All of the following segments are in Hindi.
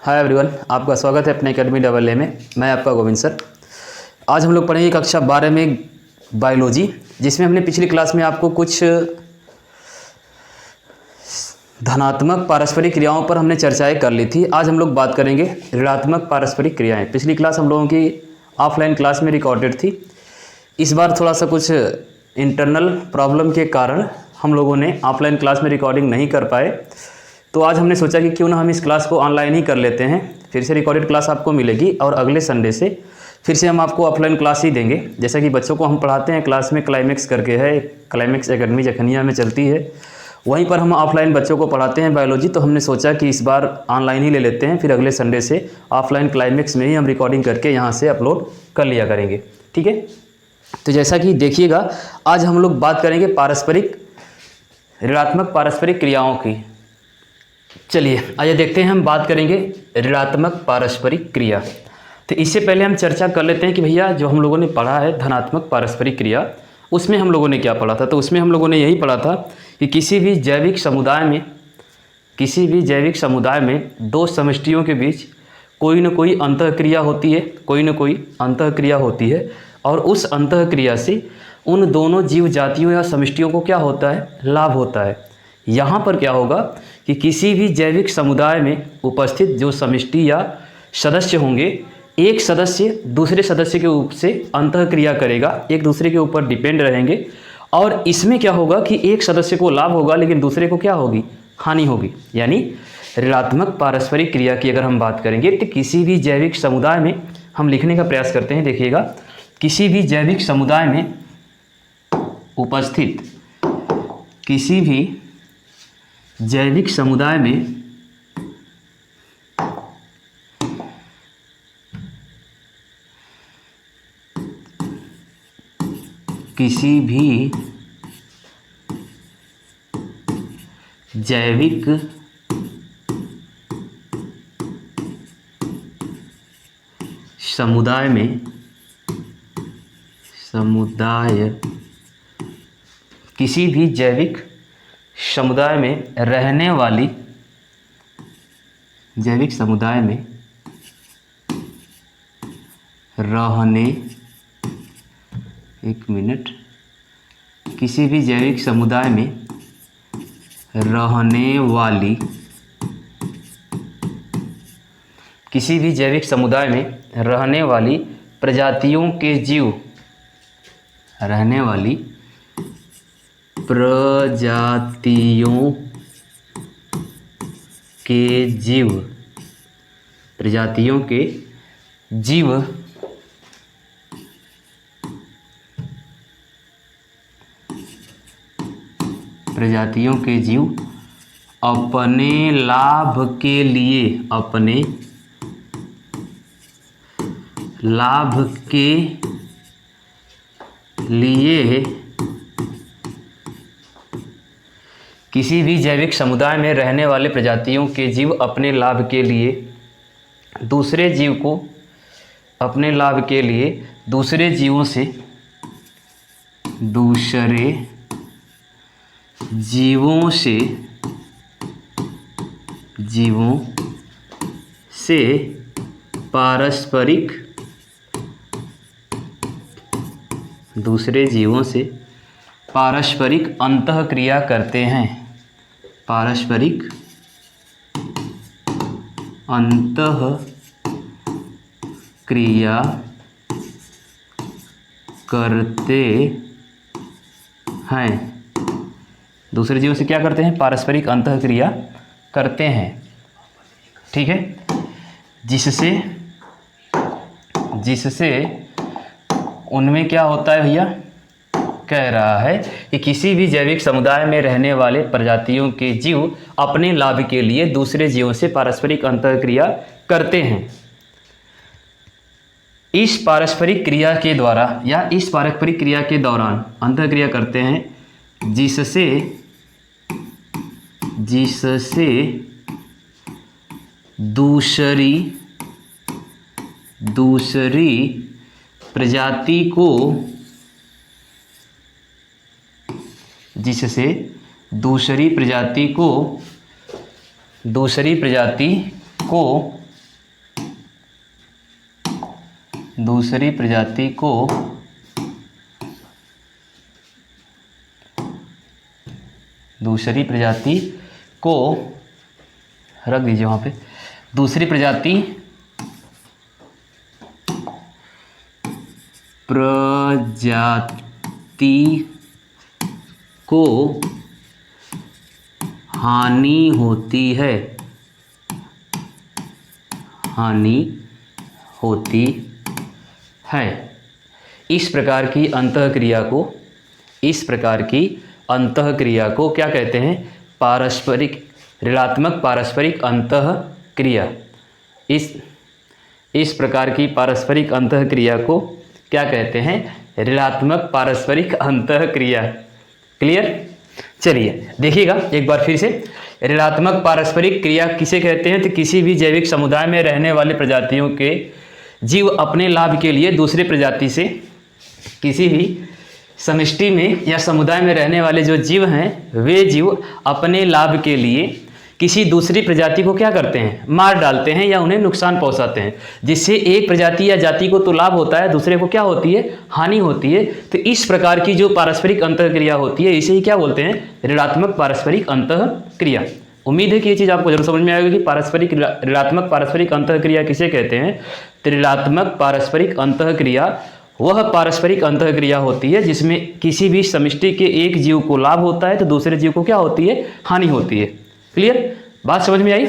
हाय एवरीवन, आपका स्वागत है अपने एकेडमी AA में। मैं आपका गोविंद सर। आज हम लोग पढ़ेंगे कक्षा 12 में बायोलॉजी, जिसमें हमने पिछली क्लास में आपको कुछ धनात्मक पारस्परिक क्रियाओं पर हमने चर्चाएं कर ली थी। आज हम लोग बात करेंगे ऋणात्मक पारस्परिक क्रियाएं। पिछली क्लास हम लोगों की ऑफलाइन क्लास में रिकॉर्डेड थी। इस बार थोड़ा सा कुछ इंटरनल प्रॉब्लम के कारण हम लोगों ने ऑफलाइन क्लास में रिकॉर्डिंग नहीं कर पाए, तो आज हमने सोचा कि क्यों ना हम इस क्लास को ऑनलाइन ही कर लेते हैं। फिर से रिकॉर्डेड क्लास आपको मिलेगी और अगले संडे से फिर से हम आपको ऑफलाइन क्लास ही देंगे। जैसा कि बच्चों को हम पढ़ाते हैं क्लास में, क्लाइमेक्स करके है, क्लाइमेक्स एकेडमी जखनिया में चलती है, वहीं पर हम ऑफलाइन बच्चों को पढ़ाते हैं बायोलॉजी। तो हमने सोचा कि इस बार ऑनलाइन ही ले लेते हैं, फिर अगले संडे से ऑफलाइन क्लाइमेक्स में ही हम रिकॉर्डिंग करके यहाँ से अपलोड कर लिया करेंगे। ठीक है, तो जैसा कि देखिएगा, आज हम लोग बात करेंगे पारस्परिक ऋणात्मक पारस्परिक क्रियाओं की। चलिए आइए देखते हैं, हम बात करेंगे ऋणात्मक पारस्परिक क्रिया। तो इससे पहले हम चर्चा कर लेते हैं कि भैया जो हम लोगों ने पढ़ा है धनात्मक पारस्परिक क्रिया, उसमें हम लोगों ने क्या पढ़ा था। तो उसमें हम लोगों ने यही पढ़ा था कि किसी भी जैविक समुदाय में दो समष्टियों के बीच कोई न कोई अंतःक्रिया होती है, और उस अंतःक्रिया से उन दोनों जीव जातियों या समष्टियों को क्या होता है, लाभ होता है। यहाँ पर क्या होगा कि किसी भी जैविक समुदाय में उपस्थित जो समष्टि या सदस्य होंगे, एक सदस्य दूसरे सदस्य के रूप से अंतःक्रिया करेगा, एक दूसरे के ऊपर डिपेंड रहेंगे, और इसमें क्या होगा कि एक सदस्य को लाभ होगा लेकिन दूसरे को क्या होगी, हानि होगी। यानी ऋणात्मक पारस्परिक क्रिया की अगर हम बात करेंगे तो किसी भी जैविक समुदाय में, हम लिखने का प्रयास करते हैं, देखिएगा, किसी भी जैविक समुदाय में उपस्थित किसी भी जैविक समुदाय में किसी भी जैविक समुदाय में किसी भी जैविक समुदाय में रहने वाली किसी भी जैविक समुदाय में रहने वाली प्रजातियों के जीव अपने लाभ के लिए किसी भी जैविक समुदाय में रहने वाले प्रजातियों के जीव अपने लाभ के लिए दूसरे जीवों से पारस्परिक अंतःक्रिया करते हैं। दूसरे जीवों से क्या करते हैं, पारस्परिक अंतःक्रिया करते हैं। ठीक है, जिससे उनमें क्या होता है भैया, कह रहा है कि किसी भी जैविक समुदाय में रहने वाले प्रजातियों के जीव अपने लाभ के लिए दूसरे जीवों से पारस्परिक अंतःक्रिया करते हैं। इस पारस्परिक क्रिया के द्वारा या इस पारस्परिक क्रिया के दौरान अंतःक्रिया करते हैं, जिससे दूसरी प्रजाति को दूसरी प्रजाति को रख दीजिए वहाँ पे, दूसरी प्रजाति को हानि होती है, इस प्रकार की अंतःक्रिया को क्या कहते हैं? ऋणात्मक पारस्परिक अंतःक्रिया। इस प्रकार की पारस्परिक अंतःक्रिया को क्या कहते हैं? ऋणात्मक पारस्परिक अंतःक्रिया। क्लियर? चलिए देखिएगा एक बार फिर से, ऋणात्मक पारस्परिक क्रिया किसे कहते हैं? तो किसी भी जैविक समुदाय में रहने वाले प्रजातियों के जीव अपने लाभ के लिए दूसरे प्रजाति से, किसी भी समष्टि में या समुदाय में रहने वाले जो जीव हैं, वे जीव अपने लाभ के लिए किसी दूसरी प्रजाति को क्या करते हैं? मार डालते हैं या उन्हें नुकसान पहुंचाते हैं, जिससे एक प्रजाति या जाति को तो लाभ होता है, दूसरे को क्या होती है? हानि होती है। तो इस प्रकार की जो पारस्परिक अंतःक्रिया होती है, इसे ही क्या बोलते हैं? ऋणात्मक पारस्परिक अंतःक्रिया। उम्मीद है कि ये चीज़ आपको जरूर समझ में आएगी कि ऋणात्मक पारस्परिक अंतःक्रिया किसे कहते हैं। तो ऋणात्मक पारस्परिक अंतःक्रिया वह पारस्परिक अंतःक्रिया होती है जिसमें किसी भी समष्टि के एक जीव को लाभ होता है तो दूसरे जीव को क्या होती है? हानि होती है। क्लियर? बात समझ में आई?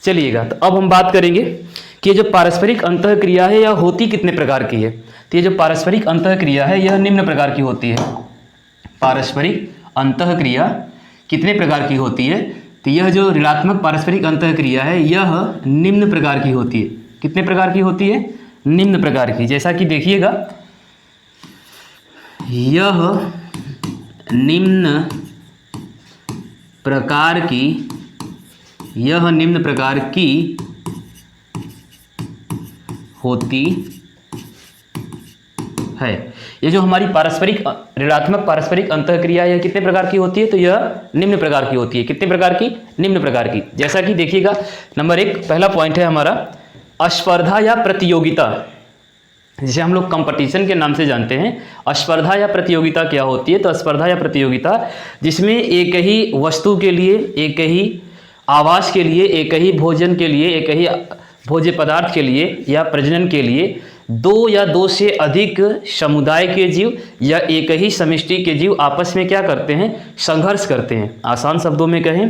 चलिएगा, तो अब हम बात करेंगे कि ये जो पारस्परिक अंतःक्रिया है यह होती कितने प्रकार की है। तो ये जो पारस्परिक अंतःक्रिया है यह निम्न प्रकार की होती है। पारस्परिक अंतःक्रिया कितने प्रकार की होती है? तो यह जो ऋणात्मक पारस्परिक अंतःक्रिया है यह निम्न प्रकार की होती है। कितने प्रकार की होती है? निम्न प्रकार की। जैसा कि देखिएगा, यह निम्न प्रकार की होती है। ये जो हमारी ऋणात्मक पारस्परिक अंतःक्रिया यह कितने प्रकार की होती है? तो यह निम्न प्रकार की होती है। कितने प्रकार की? निम्न प्रकार की। जैसा कि देखिएगा, नंबर 1 पहला पॉइंट है हमारा स्पर्धा या प्रतियोगिता, जिसे हम लोग कंपटीशन के नाम से जानते हैं। स्पर्धा या प्रतियोगिता क्या होती है? तो स्पर्धा या प्रतियोगिता जिसमें एक ही वस्तु के लिए, एक ही आवास के लिए, एक ही भोजन के लिए, एक ही भोज्य पदार्थ के लिए या प्रजनन के लिए दो या दो से अधिक समुदाय के जीव या एक ही समष्टि के जीव आपस में क्या करते हैं? संघर्ष करते हैं। आसान शब्दों में कहें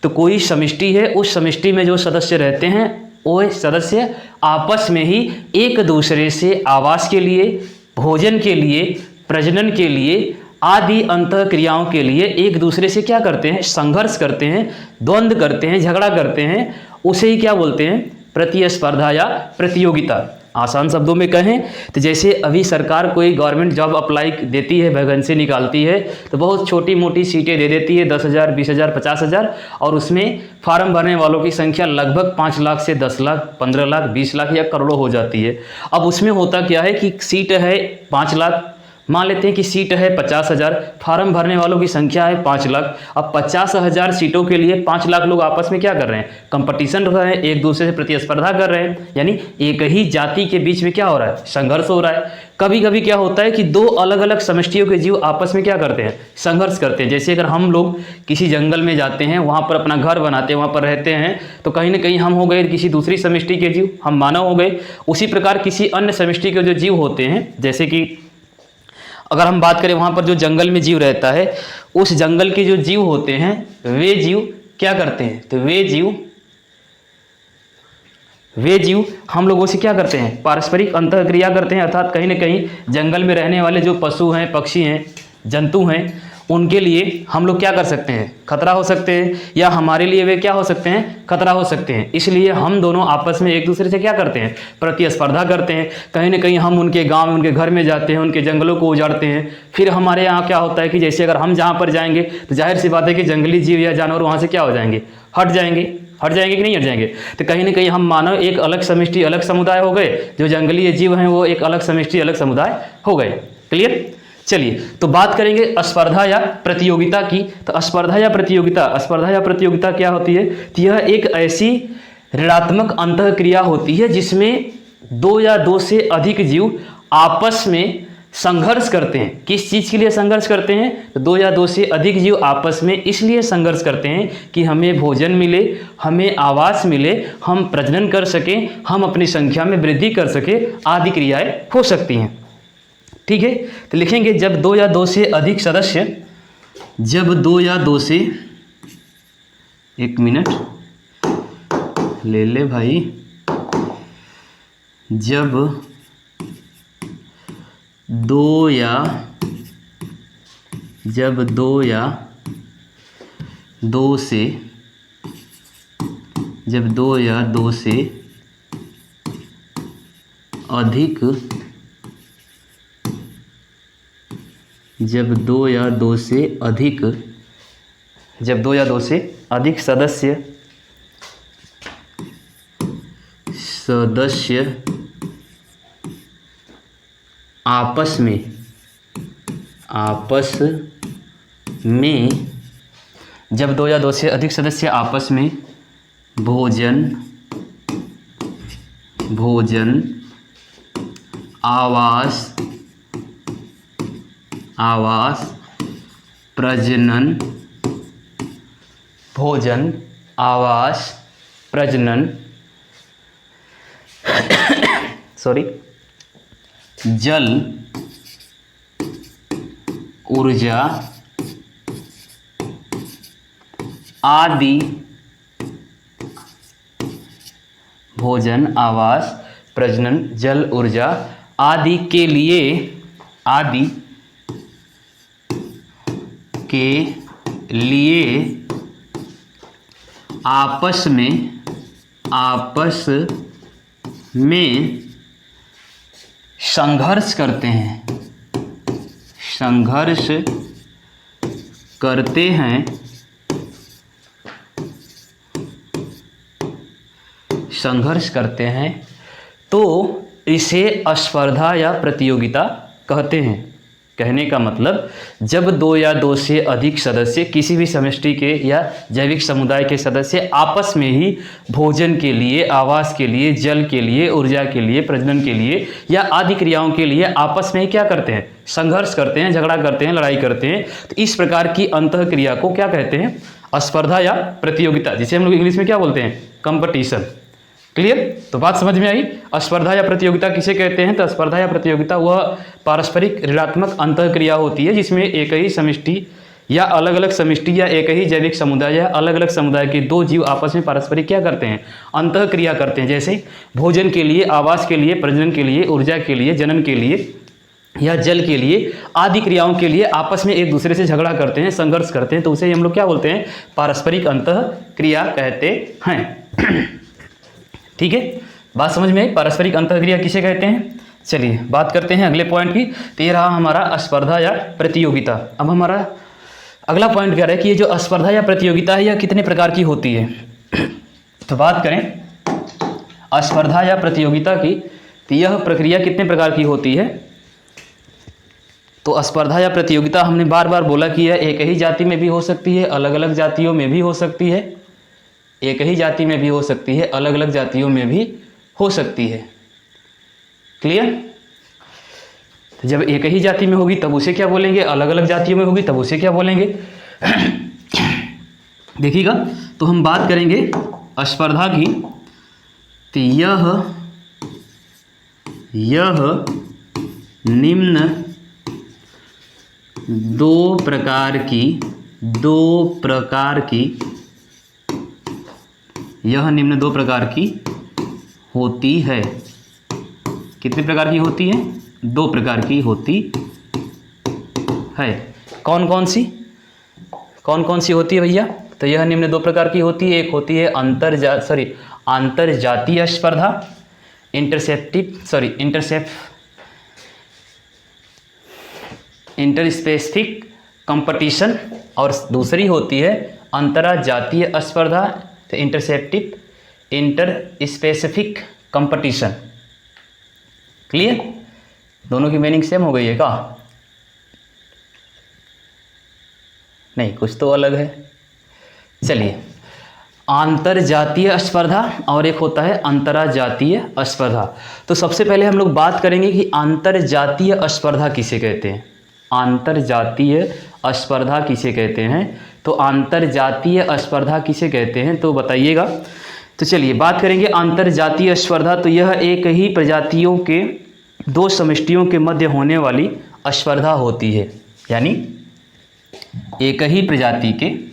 तो कोई समष्टि है, उस समष्टि में जो सदस्य रहते हैं वो सदस्य आपस में ही एक दूसरे से आवास के लिए, भोजन के लिए, प्रजनन के लिए आदि अंतःक्रियाओं के लिए एक दूसरे से क्या करते हैं? संघर्ष करते हैं, द्वंद्व करते हैं, झगड़ा करते हैं। उसे ही क्या बोलते हैं? प्रतिस्पर्धा या प्रतियोगिता। आसान शब्दों में कहें तो जैसे अभी सरकार कोई गवर्नमेंट जॉब अप्लाई देती है, वैकेंसी निकालती है, तो बहुत छोटी मोटी सीटें दे देती है, 10,000, 20,000, 50,000, और उसमें फार्म भरने वालों की संख्या लगभग 5 लाख से 10 लाख, 15 लाख, 20 लाख या करोड़ों हो जाती है। अब उसमें होता क्या है कि सीट है 5 लाख, मान लेते हैं कि सीट है 50,000, फार्म भरने वालों की संख्या है 5 लाख। अब 50,000 सीटों के लिए 5 लाख लोग आपस में क्या कर रहे हैं? कंपटीशन कर रहे हैं, एक दूसरे से प्रतिस्पर्धा कर रहे हैं, यानी एक ही जाति के बीच में क्या हो रहा है? संघर्ष हो रहा है। कभी कभी क्या होता है कि दो अलग अलग समष्टियों के जीव आपस में क्या करते हैं? संघर्ष करते हैं। जैसे अगर हम लोग किसी जंगल में जाते हैं, वहाँ पर अपना घर बनाते हैं, वहाँ पर रहते हैं, तो कहीं ना कहीं हम हो गए किसी दूसरी समष्टि के जीव, हम मानव हो गए। उसी प्रकार किसी अन्य समष्टि के जो जीव होते हैं, जैसे कि अगर हम बात करें वहाँ पर जो जंगल में जीव रहता है, उस जंगल के जो जीव होते हैं वे जीव क्या करते हैं? तो वे जीव हम लोगों से क्या करते हैं? पारस्परिक अंतःक्रिया करते हैं। अर्थात कहीं ना कहीं जंगल में रहने वाले जो पशु हैं, पक्षी हैं, जंतु हैं, उनके लिए हम लोग क्या कर सकते हैं? खतरा हो सकते हैं, या हमारे लिए वे क्या हो सकते हैं? खतरा हो सकते हैं। इसलिए हम दोनों आपस में एक दूसरे से क्या करते हैं? प्रतिस्पर्धा करते हैं। कहीं ना कहीं हम उनके गांव में, उनके घर में जाते हैं, उनके जंगलों को उजाड़ते हैं। फिर हमारे यहाँ क्या होता है कि जैसे अगर हम जहाँ पर जाएंगे तो जाहिर सी बात है कि जंगली जीव या जानवर वहाँ से क्या हो जाएंगे? हट जाएंगे कि नहीं हट जाएंगे? तो कहीं ना कहीं हम मानव एक अलग समष्टि, अलग समुदाय हो गए, जो जंगली जीव हैं वो एक अलग समष्टि, अलग समुदाय हो गए। क्लियर? चलिए, तो बात करेंगे स्पर्धा या प्रतियोगिता की। तो स्पर्धा या प्रतियोगिता क्या होती है? तो यह एक ऐसी ऋणात्मक अंतःक्रिया होती है जिसमें दो या दो से अधिक जीव आपस में संघर्ष करते हैं। किस चीज़ के लिए संघर्ष करते हैं? तो दो या दो से अधिक जीव आपस में इसलिए संघर्ष करते हैं कि हमें भोजन मिले, हमें आवास मिले, हम प्रजनन कर सकें, हम अपनी संख्या में वृद्धि कर सकें, आदि क्रियाएं हो सकती हैं। ठीक है, तो लिखेंगे जब दो या दो से अधिक सदस्य, जब दो या दो से, एक मिनट ले ले भाई, जब दो या दो से, जब दो या दो से अधिक, जब दो या दो से अधिक, जब दो या दो से अधिक सदस्य आपस में, जब दो या दो से अधिक सदस्य आपस में भोजन, आवास, प्रजनन, भोजन, आवास, प्रजनन जल, ऊर्जा आदि, भोजन, आवास, प्रजनन, जल, ऊर्जा आदि के लिए आपस में संघर्ष करते हैं, तो इसे स्पर्धा या प्रतियोगिता कहते हैं। कहने का मतलब, जब दो या दो से अधिक सदस्य किसी भी समष्टि के या जैविक समुदाय के सदस्य आपस में ही भोजन के लिए, आवास के लिए, जल के लिए, ऊर्जा के लिए, प्रजनन के लिए या आदि क्रियाओं के लिए आपस में ही क्या करते हैं? संघर्ष करते हैं, झगड़ा करते हैं, लड़ाई करते हैं। तो इस प्रकार की अंतः क्रिया को क्या कहते हैं? स्पर्धा या प्रतियोगिता, जिसे हम लोग इंग्लिश में क्या बोलते हैं? कंपटीशन। क्लियर? तो बात समझ में आई? स्पर्धा या प्रतियोगिता किसे कहते हैं? तो स्पर्धा या प्रतियोगिता वह पारस्परिक ऋणात्मक अंतः क्रिया होती है जिसमें एक ही समष्टि या अलग अलग समष्टि या एक ही जैविक समुदाय या अलग अलग समुदाय के दो जीव आपस में पारस्परिक क्या करते हैं? अंतः क्रिया करते हैं। जैसे भोजन के लिए, आवास के लिए, प्रजनन के लिए, ऊर्जा के लिए, जनन के लिए या जल के लिए आदि क्रियाओं के लिए आपस में एक दूसरे से झगड़ा करते हैं, संघर्ष करते हैं। तो उसे हम लोग क्या बोलते हैं? पारस्परिक अंतः क्रिया कहते हैं। ठीक है, बात समझ में आई? पारस्परिक अंतःक्रिया किसे कहते हैं? चलिए बात करते हैं अगले पॉइंट की। तो ये रहा हमारा स्पर्धा या प्रतियोगिता। अब हमारा अगला पॉइंट क्या है कि ये जो स्पर्धा या प्रतियोगिता है यह कितने प्रकार की होती है? तो बात करें स्पर्धा या प्रतियोगिता की, तो यह प्रक्रिया कितने प्रकार की होती है? तो स्पर्धा या प्रतियोगिता हमने बार बार बोला कि यह एक ही जाति में भी हो सकती है, अलग अलग जातियों में भी हो सकती है। एक ही जाति में भी हो सकती है, अलग अलग जातियों में भी हो सकती है। क्लियर? तो जब एक ही जाति में होगी तब उसे क्या बोलेंगे? अलग अलग जातियों में होगी तब उसे क्या बोलेंगे? देखिएगा, तो हम बात करेंगे स्पर्धा की। तो यह निम्न दो प्रकार की होती है। कितने प्रकार की होती है? दो प्रकार की होती है। कौन कौन सी होती है भैया? तो यह निम्न दो प्रकार की होती है। एक होती है अंतरजातीय स्पर्धा, इंटरस्पेसिफिक कंपटीशन, और दूसरी होती है अंतरजातीय स्पर्धा, तो इंटरस्पेसिफिक कंपटीशन। क्लियर? दोनों की मीनिंग सेम हो गई है क्या? नहीं, कुछ तो अलग है। चलिए आंतर जातीय स्पर्धा और एक होता है अंतरजातीय स्पर्धा। तो सबसे पहले हम लोग बात करेंगे कि आंतर जातीय स्पर्धा किसे कहते हैं। आंतर जातीय स्पर्धा किसे कहते हैं, तो आंतर जातीय स्पर्धा किसे कहते हैं तो बताइएगा। तो चलिए बात करेंगे आंतर जातीय स्पर्धा। तो यह एक ही प्रजातियों के दो समष्टियों के मध्य होने वाली स्पर्धा होती है, यानी एक ही प्रजाति के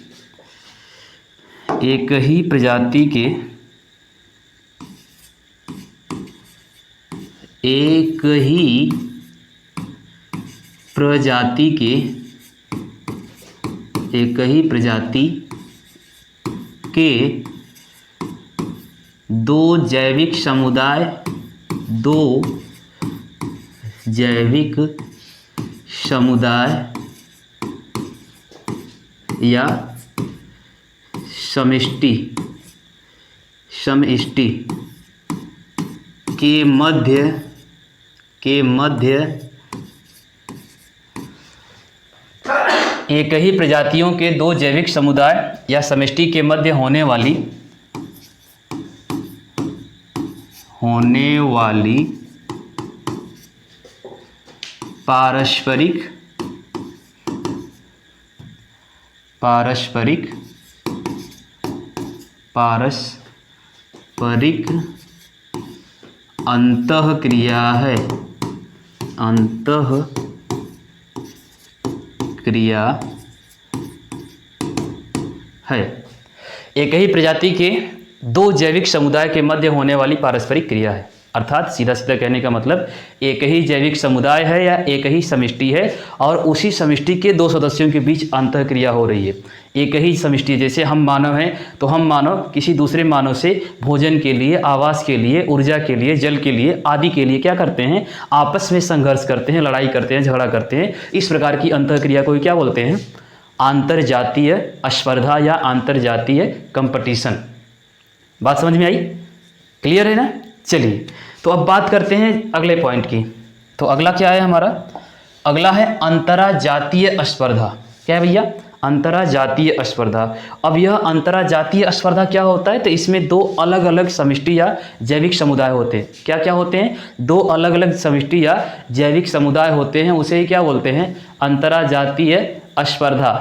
एक ही प्रजाति के दो जैविक समुदाय या समष्टि के मध्य एक ही प्रजातियों के दो जैविक समुदाय या समष्टि के मध्य होने वाली पारस्परिक अंतःक्रिया है। एक ही प्रजाति के दो जैविक समुदाय के मध्य होने वाली पारस्परिक क्रिया है। अर्थात सीधा सीधा कहने का मतलब एक ही जैविक समुदाय है या एक ही समष्टि है और उसी समष्टि के दो सदस्यों के बीच अंतःक्रिया हो रही है। एक ही समष्टि, जैसे हम मानव हैं तो हम मानव किसी दूसरे मानव से भोजन के लिए, आवास के लिए, ऊर्जा के लिए, जल के लिए आदि के लिए क्या करते हैं, आपस में संघर्ष करते हैं, लड़ाई करते हैं, झगड़ा करते हैं। इस प्रकार की अंतःक्रिया को क्या बोलते हैं, आंतरजातीय स्पर्धा या आंतरजातीय कंपटीशन। बात समझ में आई, क्लियर है ना। चलिए तो अब बात करते हैं अगले पॉइंट की। तो अगला क्या है हमारा, अगला है अंतरजातीय स्पर्धा। क्या है भैया, अंतरजातीय स्पर्धा। अब यह अंतरजातीय स्पर्धा क्या होता है, तो इसमें दो अलग अलग समष्टि या जैविक समुदाय होते हैं। क्या क्या होते हैं, दो अलग अलग समष्टि या जैविक समुदाय होते हैं, उसे ही क्या बोलते हैं, अंतरजातीय स्पर्धा।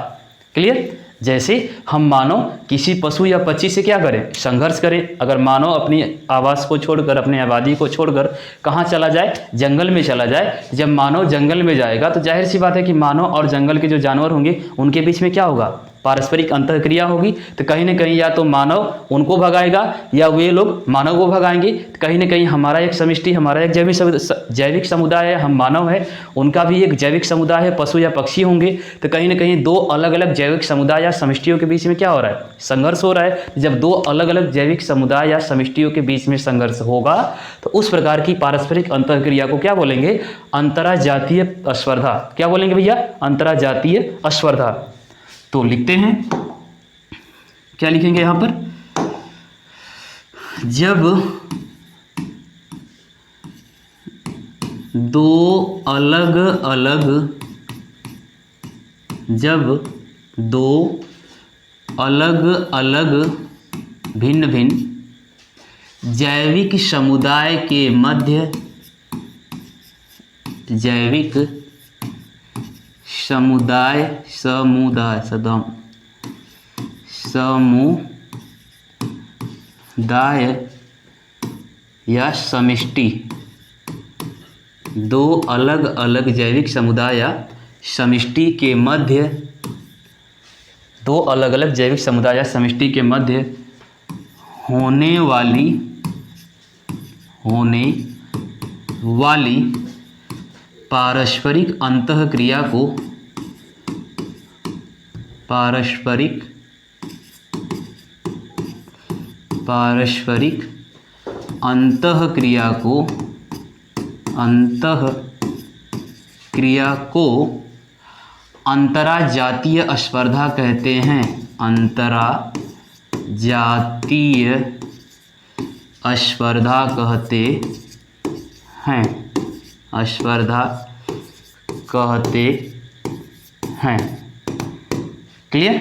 क्लियर। जैसे हम मानव किसी पशु या पक्षी से क्या करें, संघर्ष करें। अगर मानव अपनी आवास को छोड़कर, अपनी आबादी को छोड़कर कहाँ चला जाए, जंगल में चला जाए। जब मानव जंगल में जाएगा तो जाहिर सी बात है कि मानव और जंगल के जो जानवर होंगे उनके बीच में क्या होगा, पारस्परिक अंतःक्रिया होगी। तो कहीं ना कहीं या तो मानव उनको भगाएगा या वे लोग मानव को भगाएंगे। तो कहीं ना कहीं हमारा एक समष्टि, हमारा एक जैविक समुदाय है, हम मानव है, उनका भी एक जैविक समुदाय है, पशु या पक्षी होंगे। तो कहीं ना कहीं दो अलग अलग जैविक समुदाय या समष्टियों के बीच में क्या हो रहा है, संघर्ष हो रहा है। जब दो अलग अलग जैविक समुदाय या समष्टियों के बीच में संघर्ष होगा तो उस प्रकार की पारस्परिक अंतःक्रिया को क्या बोलेंगे, अंतरजातीय स्पर्धा। क्या बोलेंगे भैया, अंतरजातीय स्पर्धा। तो लिखते हैं, क्या लिखेंगे यहां पर, जब दो अलग अलग भिन्न भिन्न जैविक समुदाय के मध्य समुदाय या समष्टि, दो अलग अलग जैविक समुदाय या समष्टि के मध्य, दो अलग अलग जैविक समुदाय या समष्टि के मध्य होने वाली पारस्परिक अंतःक्रिया को पारस्परिक अंतःक्रिया को अंतरजातीय स्पर्धा कहते हैं। अंतरजातीय स्पर्धा कहते हैं। क्लियर।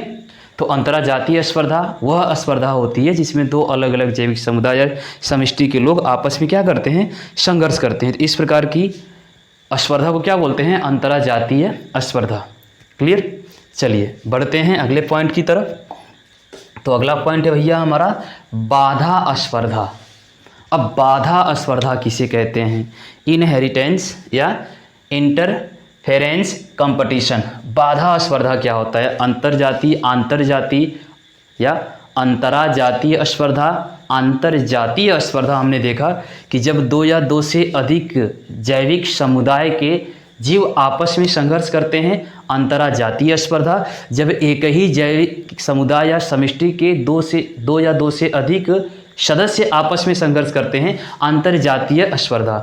तो अंतरजातीय स्पर्धा वह स्पर्धा होती है जिसमें दो अलग अलग जैविक समुदाय या समष्टि के लोग आपस में क्या करते हैं, संघर्ष करते हैं। तो इस प्रकार की स्पर्धा को क्या बोलते हैं, अंतरजातीय स्पर्धा। क्लियर। चलिए बढ़ते हैं अगले पॉइंट की तरफ। तो अगला पॉइंट है भैया हमारा बाधा स्पर्धा। अब बाधा स्पर्धा किसे कहते हैं, इनहेरिटेंस या इंटरफेरेंस कंपटीशन। बाधा स्पर्धा क्या होता है, अंतरजातीय या अंतराजातीय स्पर्धा। अंतरजातीय स्पर्धा हमने देखा कि जब दो या दो से अधिक जैविक समुदाय के जीव आपस में संघर्ष करते हैं। अंतराजातीय स्पर्धा जब एक ही जैविक समुदाय या समष्टि के दो या दो से अधिक सदस्य आपस में संघर्ष करते हैं। अंतरजातीय स्पर्धा।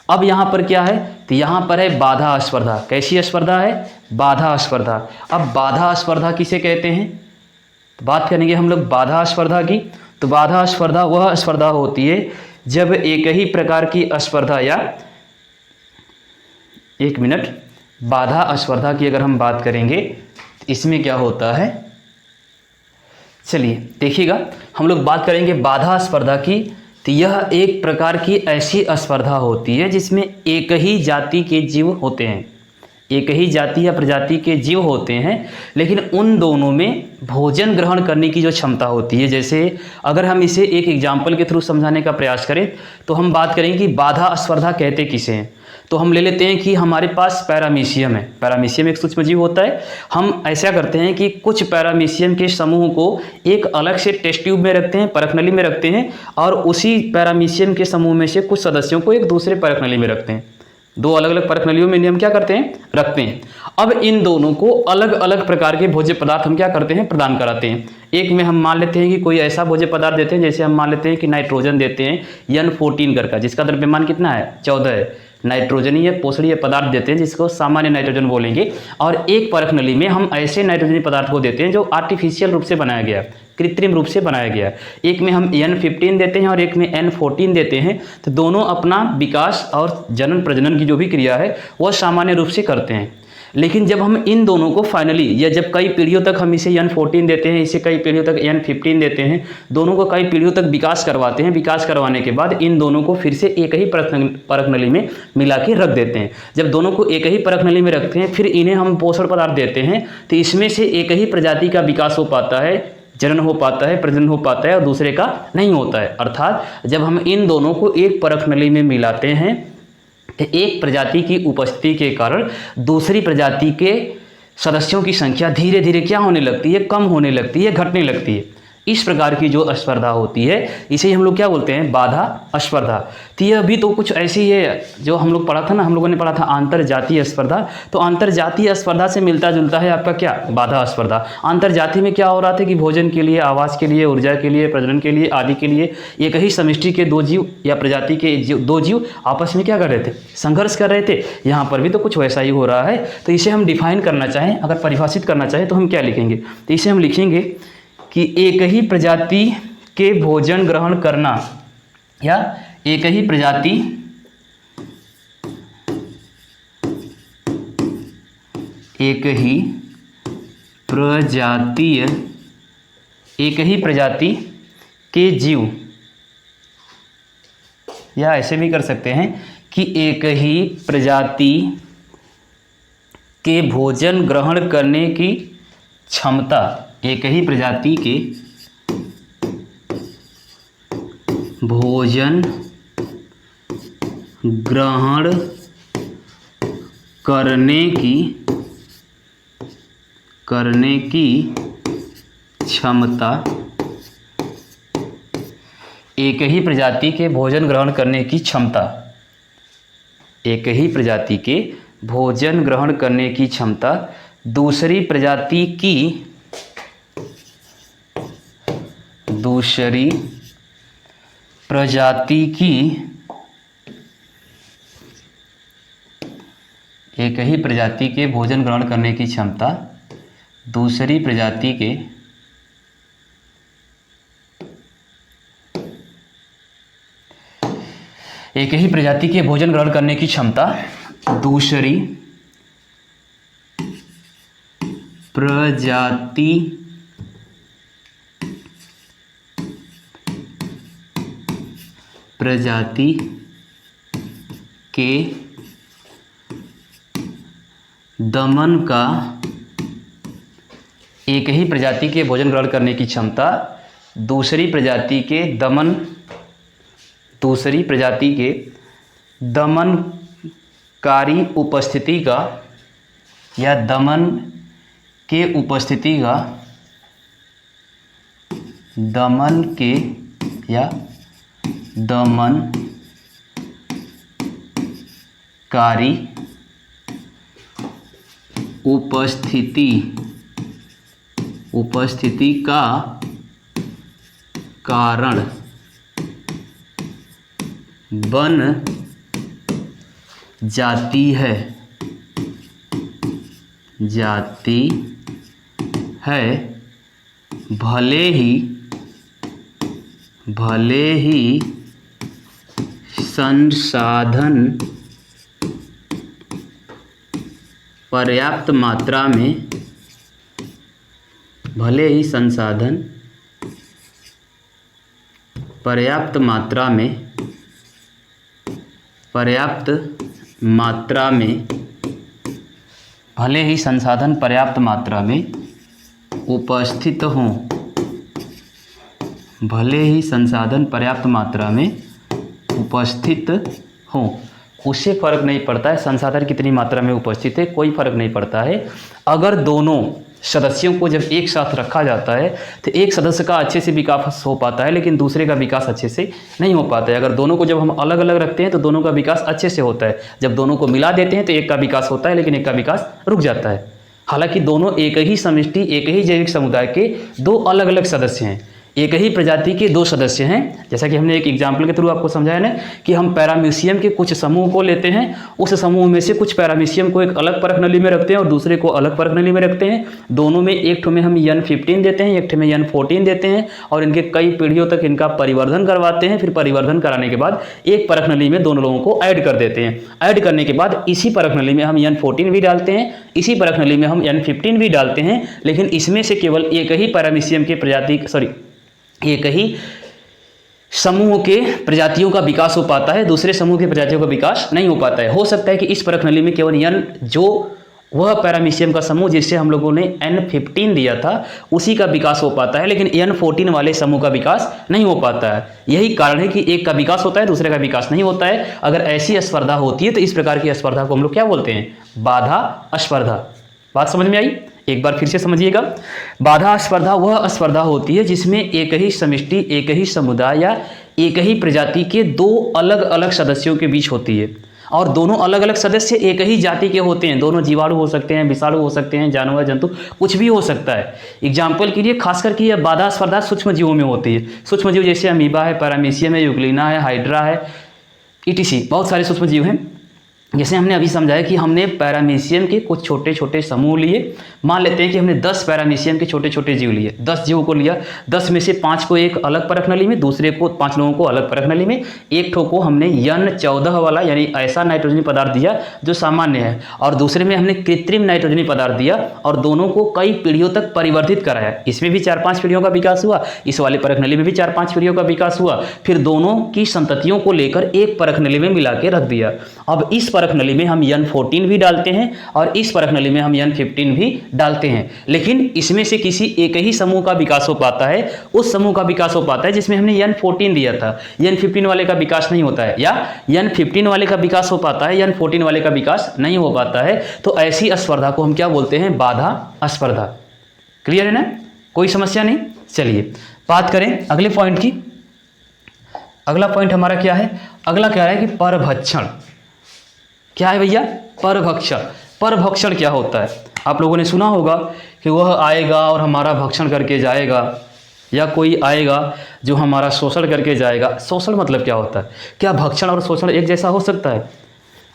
अब यहाँ पर क्या है, तो यहाँ पर है बाधा स्पर्धा। कैसी स्पर्धा है, बाधा स्पर्धा। अब बाधा स्पर्धा किसे कहते हैं, तो बात करेंगे हम लोग बाधा स्पर्धा की। तो बाधा स्पर्धा वह स्पर्धा होती है जब एक ही प्रकार की स्पर्धा या एक मिनट, बाधा स्पर्धा की अगर हम बात करेंगे तो इसमें क्या होता है, चलिए देखिएगा, हम लोग बात करेंगे बाधा स्पर्धा की। तो यह एक प्रकार की ऐसी स्पर्धा होती है जिसमें एक ही जाति के जीव होते हैं, एक ही जाति या प्रजाति के जीव होते हैं, लेकिन उन दोनों में भोजन ग्रहण करने की जो क्षमता होती है। जैसे अगर हम इसे एक एग्जाम्पल के थ्रू समझाने का प्रयास करें तो हम बात करेंगे कि बाधा स्पर्धा कहते किसे हैं। तो हम ले लेते हैं कि हमारे पास पैरामीशियम है। पैरामीशियम एक सूक्ष्मजीव होता है। हम ऐसा करते हैं कि कुछ पैरामीशियम के समूह को एक अलग से टेस्ट ट्यूब में रखते हैं, परखनली में रखते हैं, और उसी पैरामीशियम के समूह में से कुछ सदस्यों को एक दूसरे परखनली में रखते हैं। दो अलग अलग परखनलियों में हम क्या करते हैं, रखते हैं। अब इन दोनों को अलग अलग प्रकार के भोज्य पदार्थ हम क्या करते हैं, प्रदान कराते हैं। एक में हम मान लेते हैं कि कोई ऐसा भोज्य पदार्थ देते हैं, जैसे हम मान लेते हैं कि नाइट्रोजन देते हैं N14 का, जिसका द्रव्यमान कितना है, 14 है। नाइट्रोजनीय पोषणीय पदार्थ देते हैं जिसको सामान्य नाइट्रोजन बोलेंगे। और एक परखनली में हम ऐसे नाइट्रोजनी पदार्थ को देते हैं जो आर्टिफिशियल रूप से बनाया गया, कृत्रिम रूप से बनाया गया। एक में हम N15 देते हैं और एक में N14 देते हैं। तो दोनों अपना विकास और जनन प्रजनन की जो भी क्रिया है वह सामान्य रूप से करते हैं। लेकिन जब हम इन दोनों को फाइनली, या जब कई पीढ़ियों तक हम इसे N14 देते हैं, इसे कई पीढ़ियों तक N15 देते हैं, दोनों को कई पीढ़ियों तक विकास करवाते हैं। विकास करवाने के बाद इन दोनों को फिर से एक ही परखनली में मिला के रख देते हैं। जब दोनों को एक ही परखनली में रखते हैं, फिर इन्हें हम पोषण पदार्थ देते हैं, तो इसमें से एक ही प्रजाति का विकास हो पाता है, जनन हो पाता है, प्रजनन हो पाता है, और दूसरे का नहीं होता है। अर्थात जब हम इन दोनों को एक परखनली में मिलाते हैं तो एक प्रजाति की उपस्थिति के कारण दूसरी प्रजाति के सदस्यों की संख्या धीरे धीरे क्या होने लगती है, कम होने लगती है, घटने लगती है। इस प्रकार की जो स्पर्धा होती है इसे हम लोग क्या बोलते हैं, बाधा स्पर्धा। तो यह भी तो कुछ ऐसी है जो हम लोग पढ़ा था ना, हम लोगों ने पढ़ा था अंतरजातीय स्पर्धा। तो अंतरजातीय स्पर्धा से मिलता जुलता है आपका क्या, बाधा स्पर्धा। अंतरजातीय में क्या हो रहा था कि भोजन के लिए, आवास के लिए, ऊर्जा के लिए, प्रजनन के लिए आदि के लिए एक ही समष्टि के दो जीव या प्रजाति के दो जीव आपस में क्या कर रहे थे, संघर्ष कर रहे थे। यहाँ पर भी तो कुछ वैसा ही हो रहा है। तो इसे हम डिफाइन करना चाहें, अगर परिभाषित करना चाहें तो हम क्या लिखेंगे, तो इसे हम लिखेंगे कि एक ही प्रजाति के भोजन ग्रहण करना, या एक ही प्रजाति के जीव, या ऐसे भी कर सकते हैं कि एक ही प्रजाति के भोजन ग्रहण करने की क्षमता, एक ही प्रजाति के भोजन ग्रहण करने की क्षमता, एक ही प्रजाति के भोजन ग्रहण करने की क्षमता, एक ही प्रजाति के भोजन ग्रहण करने की क्षमता दूसरी प्रजाति की एक ही प्रजाति के भोजन ग्रहण करने की क्षमता दूसरी प्रजाति के एक ही प्रजाति के भोजन ग्रहण करने की क्षमता दूसरी प्रजाति प्रजाति के दमन का, एक ही प्रजाति के भोजन ग्रहण करने की क्षमता दूसरी प्रजाति के दमनकारी उपस्थिति का या दमन के दमनकारी उपस्थिति का कारण बन जाती है भले ही संसाधन पर्याप्त मात्रा में उपस्थित हों, उससे फ़र्क नहीं पड़ता है संसाधन कितनी मात्रा में उपस्थित है, कोई फ़र्क नहीं पड़ता है। अगर दोनों सदस्यों को जब एक साथ रखा जाता है तो एक सदस्य का अच्छे से विकास हो पाता है, लेकिन दूसरे का विकास अच्छे से नहीं हो पाता है। अगर दोनों को जब हम अलग अलग रखते हैं तो दोनों का विकास अच्छे से होता है, जब दोनों को मिला देते हैं तो एक का विकास होता है लेकिन एक का विकास रुक जाता है। हालांकि दोनों एक ही समष्टि, एक ही जैविक समुदाय के दो अलग अलग सदस्य हैं, एक ही प्रजाति के दो सदस्य हैं। जैसा कि हमने एक एग्जाम्पल के थ्रू आपको समझाया ना कि हम पैरामीशियम के कुछ समूह को लेते हैं, उस समूह में से कुछ पैरामीशियम को एक अलग परख नली में रखते हैं और दूसरे को अलग परख नली में रखते हैं। दोनों में एक ठो में हम N15 देते हैं, एक ठो में N14 देते हैं और इनके कई पीढ़ियों तक इनका परिवर्धन करवाते हैं। फिर परिवर्धन कराने के बाद एक परख नली में दोनों लोगों को ऐड कर देते हैं। ऐड करने के बाद इसी परख नली में हम N14 भी डालते हैं, इसी परख नली में हम N15 भी डालते हैं, लेकिन इसमें से केवल एक ही पैरामीशियम के एक ही समूह के प्रजातियों का विकास हो पाता है, दूसरे समूह के प्रजातियों का विकास नहीं हो पाता है। हो सकता है कि इस परख नली में केवल वह पैरामीशियम का समूह जिससे हम लोगों ने N15 दिया था उसी का विकास हो पाता है, लेकिन N14 वाले समूह का विकास नहीं हो पाता है। यही कारण है कि एक का विकास होता है, दूसरे का विकास नहीं होता है। अगर ऐसी स्पर्धा होती है तो इस प्रकार की स्पर्धा को हम लोग क्या बोलते हैं? बाधा स्पर्धा। बात समझ में आई? एक बार फिर से समझिएगा। बाधा स्पर्धा वह स्पर्धा होती है जिसमें एक ही समष्टि, एक ही समुदाय या एक ही प्रजाति के दो अलग अलग सदस्यों के बीच होती है और दोनों अलग अलग सदस्य एक ही जाति के होते हैं। दोनों जीवाणु हो सकते हैं, विषाणु हो सकते हैं, जानवर, जंतु, कुछ भी हो सकता है। एग्जाम्पल के लिए खास करके यह बाधा स्पर्धा सूक्ष्म जीवों में होती है। सूक्ष्म जीव जैसे अमीबा है, पैरामीशियम है, यूग्लिना है, हाइड्रा है, ETC बहुत सारे सूक्ष्म जीव हैं। जैसे हमने अभी समझाया कि हमने पैरामीशियम के कुछ छोटे छोटे समूह लिए। मान लेते हैं कि हमने 10 पैरामीशियम के छोटे छोटे जीव लिए, 10 जीवों को लिया। 10 में से 5 को एक अलग परख नली में, दूसरे को 5 लोगों को अलग परख नली में, एक ठो को हमने N14 वाला यानी ऐसा नाइट्रोजनी पदार्थ दिया जो सामान्य है और दूसरे में हमने कृत्रिम नाइट्रोजनी पदार्थ दिया और दोनों को कई पीढ़ियों तक परिवर्धित कराया। इसमें भी 4-5 पीढ़ियों का विकास हुआ, इस वाले परख नली में भी 4-5 पीढ़ियों का विकास हुआ। फिर दोनों की संततियों को लेकर एक परख नली में मिला के रख दिया। अब इस परख नली में हम N14 भी डालते हैं और इस परख नली में हम N15 भी डालते हैं, लेकिन इसमें से किसी एक ही समूह का विकास हो पाता है। उस समूह का विकास हो पाता है जिसमें हमने N14 दिया था। N15 वाले का विकास नहीं होता है, या N15 वाले का विकास हो पाता है, N14 वाले का विकास नहीं हो पाता है। तो ऐसी स्पर्धा को हम क्या बोलते हैं? बाधा स्पर्धा। क्लियर है ना? कोई समस्या नहीं? चलिए बात करें अगले पॉइंट की। अगला पॉइंट हमारा क्या है? अगला क्या है कि परभक्षण। क्या है भैया? परभक्षण। परभक्षण क्या होता है? आप लोगों ने सुना होगा कि वह आएगा और हमारा भक्षण करके जाएगा, या कोई आएगा जो हमारा शोषण करके जाएगा। शोषण मतलब क्या होता है? क्या भक्षण और शोषण एक जैसा हो सकता है?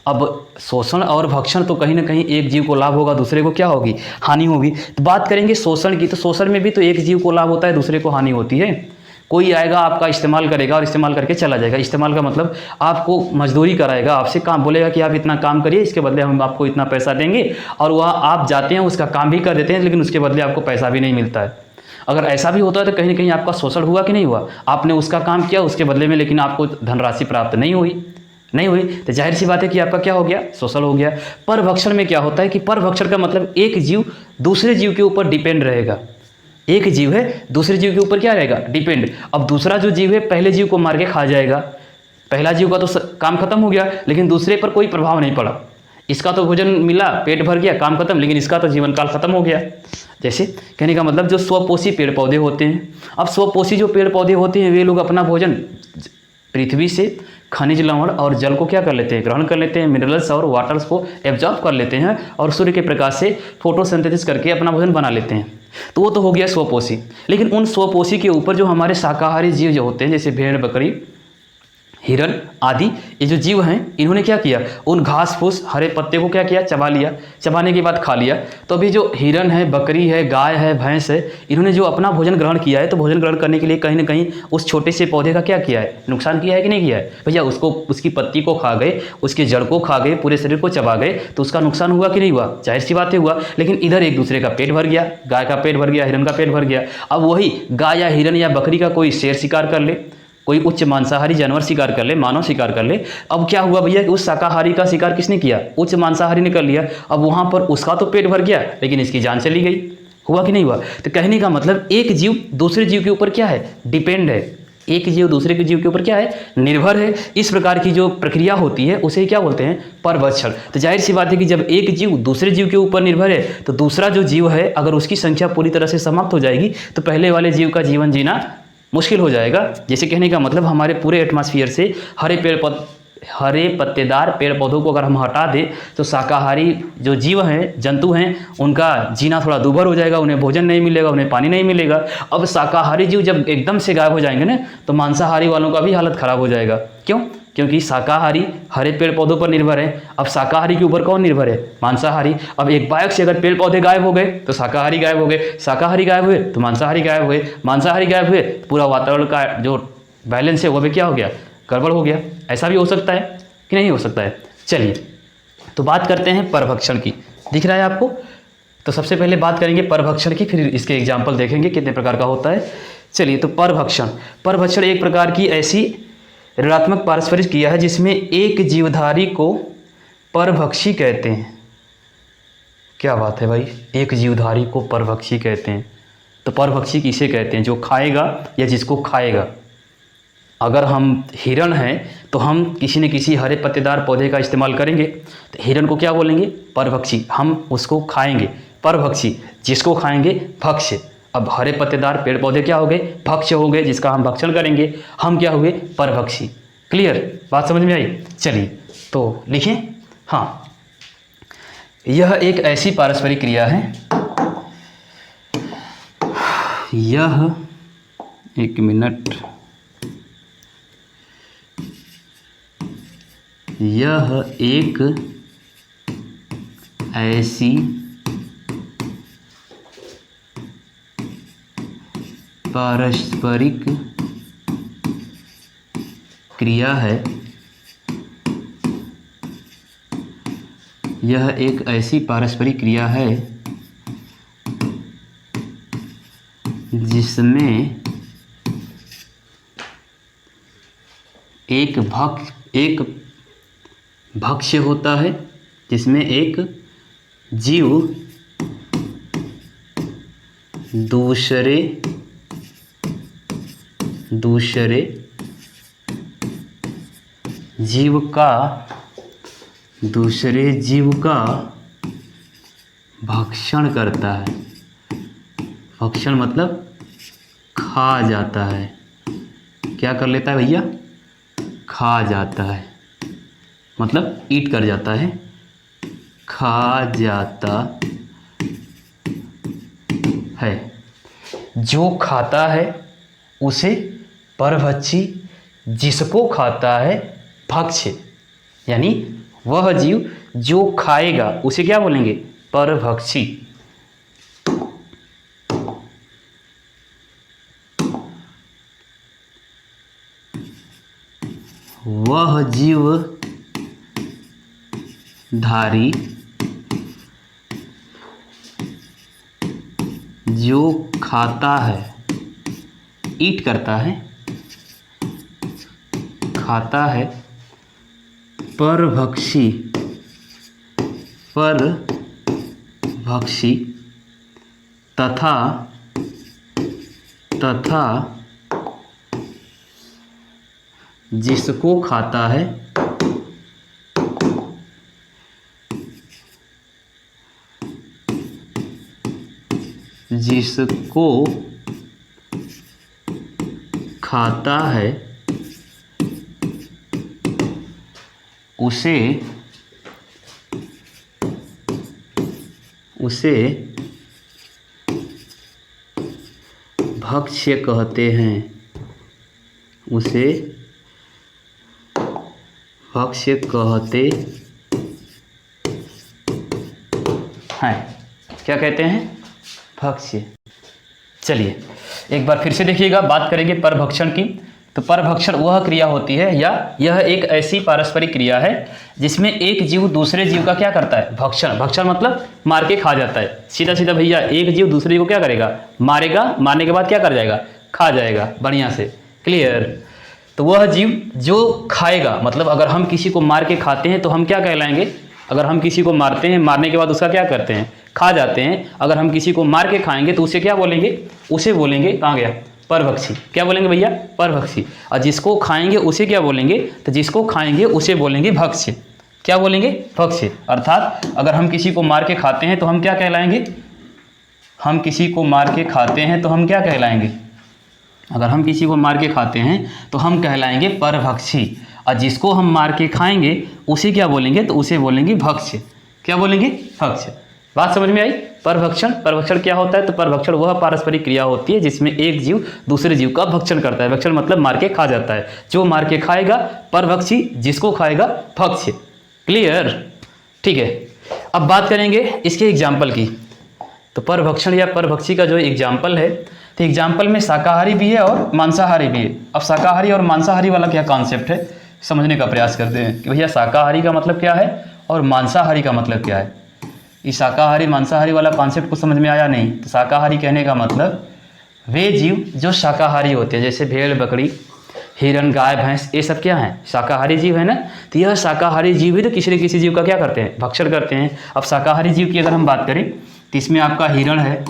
अब शोषण और भक्षण तो कहीं ना कहीं एक जीव को लाभ होगा, दूसरे को क्या होगी? हानि होगी। तो बात करेंगे शोषण की, तो शोषण में भी तो एक जीव को लाभ होता है, दूसरे को हानि होती है। कोई आएगा आपका इस्तेमाल करेगा और इस्तेमाल करके चला जाएगा। इस्तेमाल का मतलब आपको मजदूरी कराएगा, आपसे काम बोलेगा कि आप इतना काम करिए, इसके बदले हम आपको इतना पैसा देंगे, और वह आप जाते हैं उसका काम भी कर देते हैं लेकिन उसके बदले आपको पैसा भी नहीं मिलता है। अगर ऐसा भी होता है तो कहीं ना कहीं आपका शोषण हुआ कि नहीं हुआ, आपने उसका काम किया उसके बदले में, लेकिन आपको धनराशि प्राप्त नहीं हुई तो जाहिर सी बात है कि आपका क्या हो गया, शोषण हो गया। परभक्षण में क्या होता है कि परभक्षण का मतलब एक जीव दूसरे जीव के ऊपर डिपेंड रहेगा। एक जीव है दूसरे जीव के ऊपर क्या रहेगा, डिपेंड। अब दूसरा जो जीव है पहले जीव को मार के खा जाएगा, पहला जीव का तो काम खत्म हो गया, लेकिन दूसरे पर कोई प्रभाव नहीं पड़ा। इसका तो भोजन मिला, पेट भर गया, काम खत्म, लेकिन इसका तो जीवन काल खत्म हो गया। जैसे कहने का मतलब जो स्वपोषी पेड़ पौधे होते हैं, अब स्वपोषी जो पेड़ पौधे होते हैं वे लोग अपना भोजन पृथ्वी से खनिज लवण और जल को क्या कर लेते हैं, ग्रहण कर लेते हैं, मिनरल्स और वाटर्स को एब्जॉर्ब कर लेते हैं और सूर्य के प्रकाश से फोटोसिंथेसिस करके अपना भोजन बना लेते हैं। तो वो तो हो गया स्वपोषी। लेकिन उन स्वपोषी के ऊपर जो हमारे शाकाहारी जीव जो होते हैं, जैसे भेड़, बकरी, हिरन आदि, ये जो जीव हैं इन्होंने क्या किया, उन घास फूस हरे पत्ते को क्या किया, चबा लिया, चबाने के बाद खा लिया। तो अभी जो हिरन है, बकरी है, गाय है, भैंस है, इन्होंने जो अपना भोजन ग्रहण किया है, तो भोजन ग्रहण करने के लिए कहीं ना कहीं उस छोटे से पौधे का क्या किया है, नुकसान किया है कि नहीं किया है भैया। उसको, उसकी पत्ती को खा गए, उसके जड़ को खा गए, पूरे शरीर को चबा गए, तो उसका नुकसान हुआ कि नहीं हुआ, जाहिर सी बात है हुआ। लेकिन इधर एक दूसरे का पेट भर गया, गाय का पेट भर गया, हिरन का पेट भर गया। अब वही गाय या हिरन या बकरी का कोई शेर शिकार कर ले, कोई उच्च मांसाहारी जानवर शिकार कर ले, मानव शिकार कर ले। अब क्या हुआ भैया कि उस शाकाहारी का शिकार किसने किया, उच्च मांसाहारी ने कर लिया। अब वहां पर उसका तो पेट भर गया, लेकिन इसकी जान चली गई। हुआ कि नहीं हुआ। तो कहने का मतलब एक जीव दूसरे जीव के ऊपर क्या है, डिपेंड है। एक जीव दूसरे के जीव के ऊपर क्या है, निर्भर है। इस प्रकार की जो प्रक्रिया होती है उसे क्या बोलते हैं, परभक्षण। तो जाहिर सी बात है कि जब एक जीव दूसरे जीव के ऊपर निर्भर है, तो दूसरा जो जीव है अगर उसकी संख्या पूरी तरह से समाप्त हो जाएगी तो पहले वाले जीव का जीवन जीना मुश्किल हो जाएगा। जैसे कहने का मतलब हमारे पूरे एटमॉस्फेयर से हरे पत्तेदार पेड़ पौधों को अगर हम हटा दें तो शाकाहारी जो जीव हैं, जंतु हैं, उनका जीना थोड़ा दूभर हो जाएगा, उन्हें भोजन नहीं मिलेगा, उन्हें पानी नहीं मिलेगा। अब शाकाहारी जीव जब एकदम से गायब हो जाएंगे ना, तो मांसाहारी वालों का भी हालत खराब हो जाएगा। क्यों, क्योंकि शाकाहारी हरे पेड़ पौधों पर निर्भर है। अब शाकाहारी के ऊपर कौन निर्भर है, मांसाहारी। अब एक बायक से अगर पेड़ पौधे गायब हो गए तो शाकाहारी गायब हो गए, शाकाहारी गायब हुए तो मांसाहारी गायब हुए, मांसाहारी गायब हुए तो पूरा वातावरण का जो बैलेंस है वो भी क्या हो गया, गड़बड़ हो गया। ऐसा भी हो सकता है कि नहीं हो सकता है। चलिए तो बात करते हैं परभक्षण की। दिख रहा है आपको। तो सबसे पहले बात करेंगे परभक्षण की, फिर इसके एग्जाम्पल देखेंगे कितने प्रकार का होता है। चलिए तो परभक्षण एक प्रकार की ऐसी ऋणात्मक पारस्परिक क्रिया है जिसमें एक जीवधारी को परभक्षी कहते हैं। क्या बात है भाई, एक जीवधारी को परभक्षी कहते हैं। तो परभक्षी किसे कहते हैं, जो खाएगा या जिसको खाएगा। अगर हम हिरन हैं तो हम किसी न किसी हरे पत्तेदार पौधे का इस्तेमाल करेंगे, तो हिरन को क्या बोलेंगे, परभक्षी। हम उसको खाएंगे, परभक्षी। जिसको खाएंगे, भक्ष्य। अब हरे पत्तेदार पेड़ पौधे क्या हो गए, भक्ष्य हो गए, जिसका हम भक्षण करेंगे, हम क्या हुए, परभक्षी। क्लियर, बात समझ में आई। चलिए तो लिखें। हाँ, यह एक ऐसी पारस्परिक क्रिया है, यह एक मिनट, यह एक ऐसी पारस्परिक क्रिया है, यह एक ऐसी पारस्परिक क्रिया है जिसमें एक भक्ष्य होता है, जिसमें एक जीव दूसरे जीव का भक्षण करता है। भक्षण मतलब खा जाता है। क्या कर लेता है भैया, खा जाता है, मतलब ईट कर जाता है, खा जाता है। जो खाता है उसे परभक्षी, जिसको खाता है भक्ष्य। यानी वह जीव जो खाएगा उसे क्या बोलेंगे, परभक्षी। वह जो खाता है, ईट करता है, खाता है, परभक्षी, परभक्षी तथा जिसको खाता है, जिसको खाता है उसे भक्ष्य कहते हैं, उसे भक्ष्य कहते हैं। क्या कहते हैं? भक्ष्य। चलिए एक बार फिर से देखिएगा, बात करेंगे परभक्षण की। तो परभक्षण वह क्रिया होती है या यह एक ऐसी पारस्परिक क्रिया है जिसमें एक जीव दूसरे जीव का क्या करता है? भक्षण। भक्षण मतलब मार के खा जाता है। सीधा सीधा भैया, एक जीव दूसरे जीव को क्या करेगा? मारेगा, मारने के बाद क्या कर जाएगा? खा जाएगा। बढ़िया से क्लियर। तो वह जीव जो खाएगा, मतलब अगर हम किसी को मार के खाते हैं तो हम क्या कहलाएंगे? अगर हम किसी को मारते हैं, मारने के बाद उसका क्या करते हैं? खा जाते हैं। अगर हम किसी को मार के खाएंगे तो उसे क्या बोलेंगे? उसे बोलेंगे, कहाँ गया? परभक्षी। क्या बोलेंगे भैया? परभक्षी। और जिसको खाएंगे उसे क्या बोलेंगे? तो जिसको खाएंगे उसे बोलेंगे भक्ष्य। क्या बोलेंगे? भक्ष्य। अर्थात अगर हम किसी को मार के खाते हैं तो हम क्या कहलाएंगे? हम किसी को मार के खाते हैं तो हम क्या कहलाएंगे? अगर हम किसी को मार के खाते हैं तो हम कहलाएंगे परभक्षी। और जिसको हम मार के खाएंगे उसे क्या बोलेंगे? तो उसे बोलेंगे भक्ष्य। क्या बोलेंगे? भक्ष्य। बात समझ में आई? परभक्षण। परभक्षण क्या होता है? तो परभक्षण वह पारस्परिक क्रिया होती है जिसमें एक जीव दूसरे जीव का भक्षण करता है। भक्षण मतलब मार के खा जाता है। जो मार के खाएगा परभक्षी, जिसको खाएगा भक्ष्य। क्लियर? ठीक है। अब बात करेंगे इसके एग्जाम्पल की। तो परभक्षण या परभक्षी का जो एग्जाम्पल है, तो एग्जाम्पल में शाकाहारी भी है और मांसाहारी भी है। अब शाकाहारी और मांसाहारी वाला क्या कॉन्सेप्ट है, समझने का प्रयास करते हैं कि भैया शाकाहारी का मतलब क्या है और मांसाहारी का मतलब क्या है। इस शाकाहारी मांसाहारी वाला कॉन्सेप्ट को समझ में आया नहीं? तो शाकाहारी कहने का मतलब वे जीव जो शाकाहारी होते हैं, जैसे भेड़, बकरी, हिरण, गाय, भैंस, ये सब क्या है? शाकाहारी जीव है ना। तो यह शाकाहारी जीव ही तो किसी न किसी जीव का क्या करते हैं? भक्षण करते हैं। अब शाकाहारी जीव की अगर हम बात करें तो इसमें आपका हिरण है,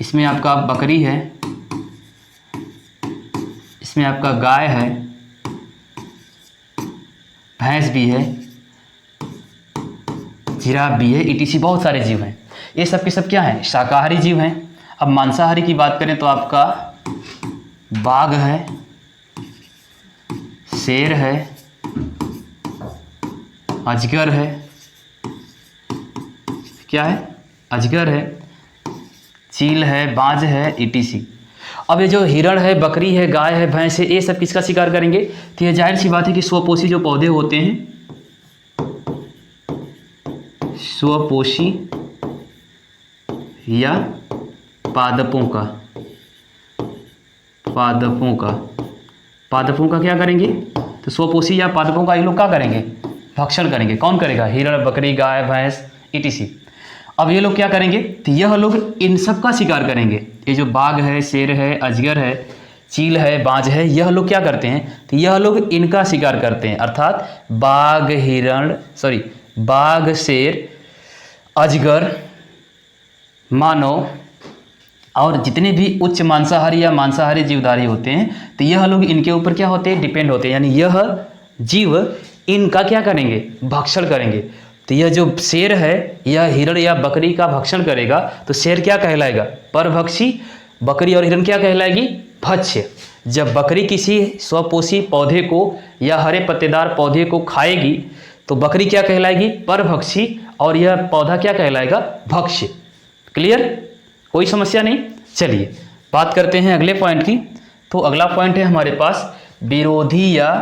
इसमें आपका बकरी है, इसमें आपका गाय है, भैंस भी है, जिराफ भी है, ईटीसी बहुत सारे जीव हैं। ये सब के सब क्या हैं? शाकाहारी जीव हैं। अब मांसाहारी की बात करें तो आपका बाघ है, शेर है, अजगर है। क्या है? अजगर है, चील है, बाज है, ईटीसी। अब ये जो हिरण है, बकरी है, गाय है, भैंस है, ये सब किसका शिकार करेंगे? तो ये जाहिर सी बात है कि स्वपोषी जो पौधे होते हैं, स्वपोषी या पादपों का, पादपों का क्या करेंगे? तो स्वपोषी या पादपों का ये लोग क्या करेंगे? भक्षण करेंगे। कौन करेगा? हिरण, बकरी, गाय, भैंस, ईटीसी। अब ये लोग क्या करेंगे? तो यह लोग इन सब का शिकार करेंगे। ये जो बाघ है, शेर है, अजगर है, चील है, बाज है, यह लोग क्या करते हैं? तो यह लोग इनका शिकार करते हैं। अर्थात बाघ, शेर, अजगर, मानव और जितने भी उच्च मांसाहारी या मांसाहारी जीवधारी होते हैं, तो यह लोग इनके ऊपर क्या होते हैं? डिपेंड होते हैं। यानी यह जीव इनका क्या करेंगे? भक्षण करेंगे। तो यह जो शेर है, यह हिरण या बकरी का भक्षण करेगा, तो शेर क्या कहलाएगा? परभक्षी। बकरी और हिरण क्या कहलाएगी? भक्ष्य। जब बकरी किसी स्वपोषी पौधे को या हरे पत्तेदार पौधे को खाएगी तो बकरी क्या कहलाएगी? परभक्षी। और यह पौधा क्या कहलाएगा? भक्ष्य। क्लियर? कोई समस्या नहीं। चलिए बात करते हैं अगले पॉइंट की। तो अगला पॉइंट है हमारे पास विरोधी या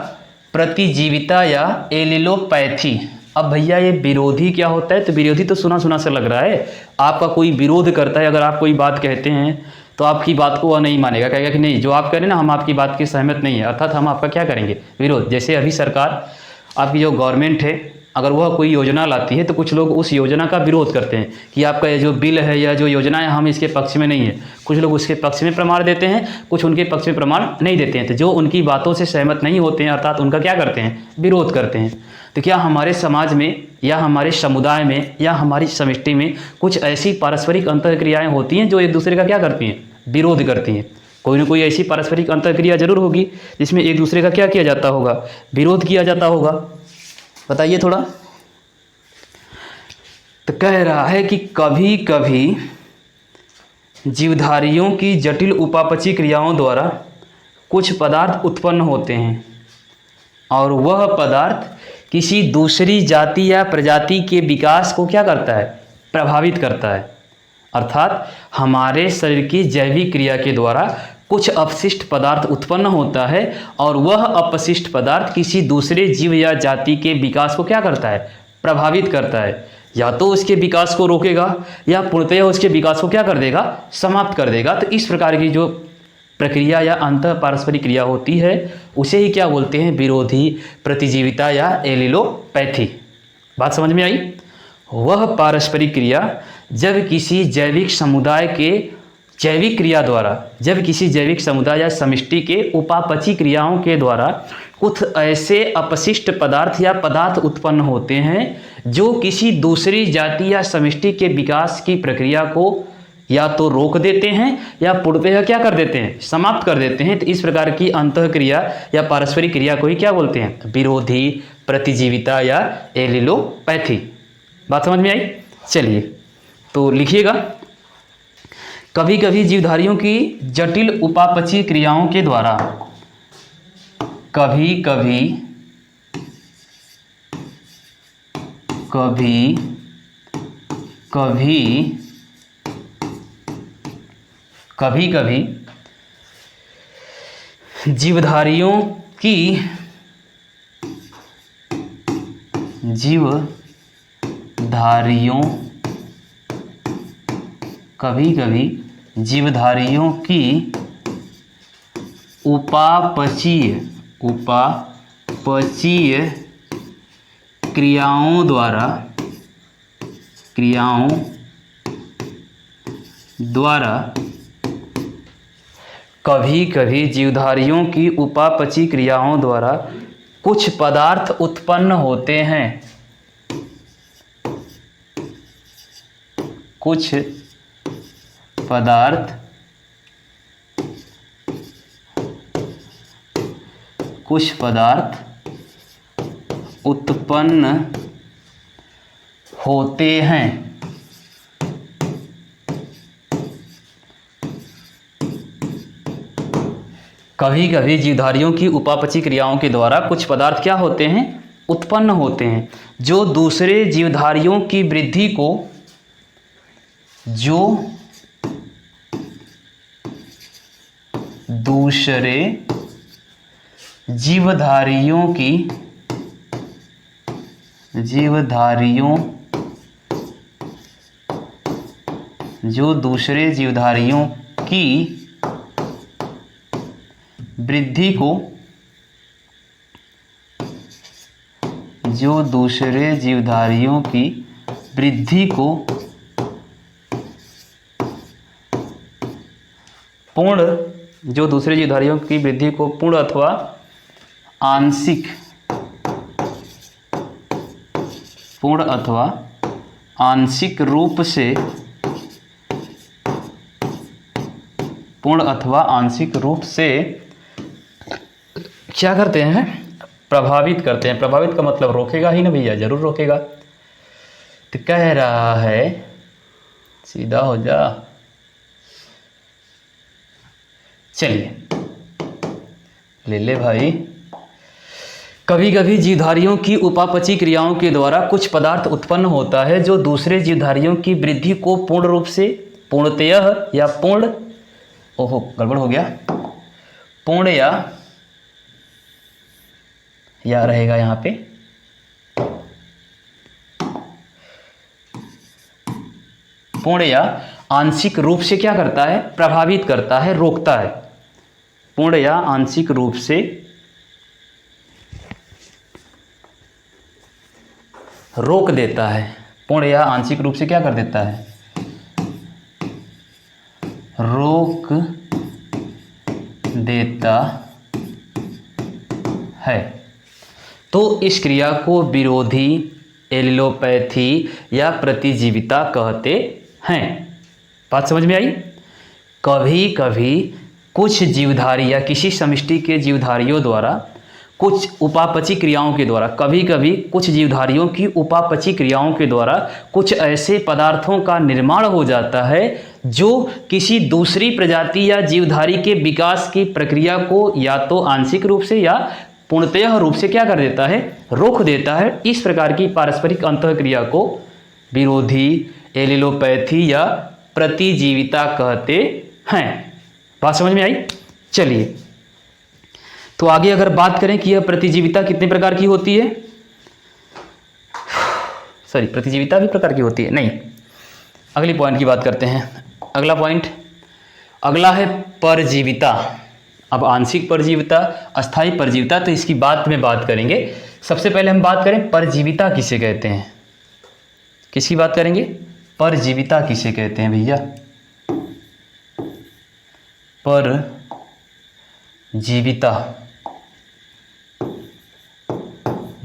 प्रतिजीविता या एलिलोपैथी। अब भैया ये विरोधी क्या होता है? तो विरोधी तो सुना सुना सा लग रहा है। आपका कोई विरोध करता है, अगर आप कोई बात कहते हैं तो आपकी बात को वह नहीं मानेगा, कहेगा कि नहीं, जो आप कह रहे हैं ना, हम आपकी बात की सहमत नहीं है, अर्थात हम आपका क्या करेंगे? विरोध। जैसे अभी सरकार, आपकी जो गवर्नमेंट है, अगर वह कोई योजना लाती है तो कुछ लोग उस योजना का विरोध करते हैं कि आपका ये जो बिल है या जो योजना है हम इसके पक्ष में नहीं है। कुछ लोग उसके पक्ष में प्रमाण देते हैं, कुछ उनके पक्ष में प्रमाण नहीं देते हैं। तो जो उनकी बातों से सहमत नहीं होते हैं अर्थात उनका क्या करते हैं, विरोध करते हैं। तो क्या हमारे समाज में या हमारे समुदाय में या हमारी समष्टि में कुछ ऐसी पारस्परिक अंतःक्रियाएँ होती हैं जो एक दूसरे का क्या करती हैं, विरोध करती हैं। कोई ना कोई ऐसी पारस्परिक अंतःक्रिया जरूर होगी जिसमें एक दूसरे का क्या किया जाता होगा, विरोध किया जाता होगा। बताइए थोड़ा। तो कह रहा है कि कभी कभी जीवधारियों की जटिल उपापचयी क्रियाओं द्वारा कुछ पदार्थ उत्पन्न होते हैं और वह पदार्थ किसी दूसरी जाति या प्रजाति के विकास को क्या करता है, प्रभावित करता है। अर्थात हमारे शरीर की जैविक क्रिया के द्वारा कुछ अपशिष्ट पदार्थ उत्पन्न होता है और वह अपशिष्ट पदार्थ किसी दूसरे जीव या जाति के विकास को क्या करता है, प्रभावित करता है। या तो उसके विकास को रोकेगा या पूर्णतः उसके विकास को क्या कर देगा, समाप्त कर देगा। तो इस प्रकार की जो प्रक्रिया या अंतः पारस्परिक क्रिया होती है उसे ही क्या बोलते हैं, विरोधी प्रतिजीविता या एलिलोपैथी। बात समझ में आई। वह पारस्परिक क्रिया जब किसी जैविक समुदाय के जैविक क्रिया द्वारा, जब किसी जैविक समुदाय या समष्टि के उपापचयी क्रियाओं के द्वारा कुछ ऐसे अपशिष्ट पदार्थ या पदार्थ उत्पन्न होते हैं जो किसी दूसरी जाति या समष्टि के विकास की प्रक्रिया को या तो रोक देते हैं या पूर्णतः क्या कर देते हैं, समाप्त कर देते हैं। तो इस प्रकार की अंतःक्रिया या पारस्परिक क्रिया को ही क्या बोलते हैं, विरोधी प्रतिजीविता या एलिलोपैथी। बात समझ में आई। चलिए तो लिखिएगा। कभी कभी जीवधारियों की जटिल उपापचयी क्रियाओं के द्वारा, कभी कभी कभी कभी कभी कभी जीवधारियों की कभी कभी जीवधारियों की उपापचयी क्रियाओं द्वारा कभी कभी जीवधारियों की उपापचयी क्रियाओं द्वारा कुछ पदार्थ उत्पन्न होते हैं, कुछ पदार्थ उत्पन्न होते हैं। कभी कभी जीवधारियों की उपापचयी क्रियाओं के द्वारा कुछ पदार्थ क्या होते हैं, उत्पन्न होते हैं जो दूसरे जीवधारियों की वृद्धि को, दूसरे जीवधारियों की वृद्धि को, पूर्ण अथवा आंशिक रूप से क्या करते हैं, प्रभावित करते हैं। प्रभावित का मतलब रोकेगा ही ना भैया, जरूर रोकेगा। तो कह रहा है, सीधा हो जा। चलिए ले भाई। कभी कभी जीवधारियों की उपापचयी क्रियाओं के द्वारा कुछ पदार्थ उत्पन्न होता है जो दूसरे जीवधारियों की वृद्धि को पूर्ण रूप से, पूर्णतः या पूर्ण, ओहो गड़बड़ हो गया, पूर्ण या रहेगा यहाँ पे, पूर्ण या आंशिक रूप से क्या करता है, प्रभावित करता है, रोकता है। पूर्ण या आंशिक रूप से रोक देता है, पूर्ण या आंशिक रूप से क्या कर देता है, रोक देता है। तो इस क्रिया को विरोधी, एलिलोपैथी या प्रतिजीविता कहते हैं। बात समझ में आई? कभी कभी कुछ जीवधारी या किसी समष्टि के जीवधारियों द्वारा कुछ उपापचय क्रियाओं के द्वारा, कभी कभी कुछ जीवधारियों की उपापचय क्रियाओं के द्वारा कुछ ऐसे पदार्थों का निर्माण हो जाता है जो किसी दूसरी प्रजाति या जीवधारी के विकास की प्रक्रिया को या तो आंशिक रूप से या पूर्णतः रूप से क्या कर देता है, रोक देता है। इस प्रकार की पारस्परिक अंतःक्रिया को विरोधी, एलिलोपैथी या प्रतिजीविता कहते हैं। बात समझ में आई? चलिए, तो आगे अगर बात करें कि यह प्रतिजीविता कितने प्रकार की होती है, सॉरी, प्रतिजीविता भी प्रकार की होती है नहीं, अगली पॉइंट की बात करते हैं। अगला पॉइंट, अगला है परजीविता। अब आंशिक परजीविता, अस्थायी परजीविता, तो इसकी बात में बात करेंगे। सबसे पहले हम बात करें परजीविता किसे कहते हैं। किसकी बात करेंगे? परजीविता किसे कहते हैं भैया? परजीविता,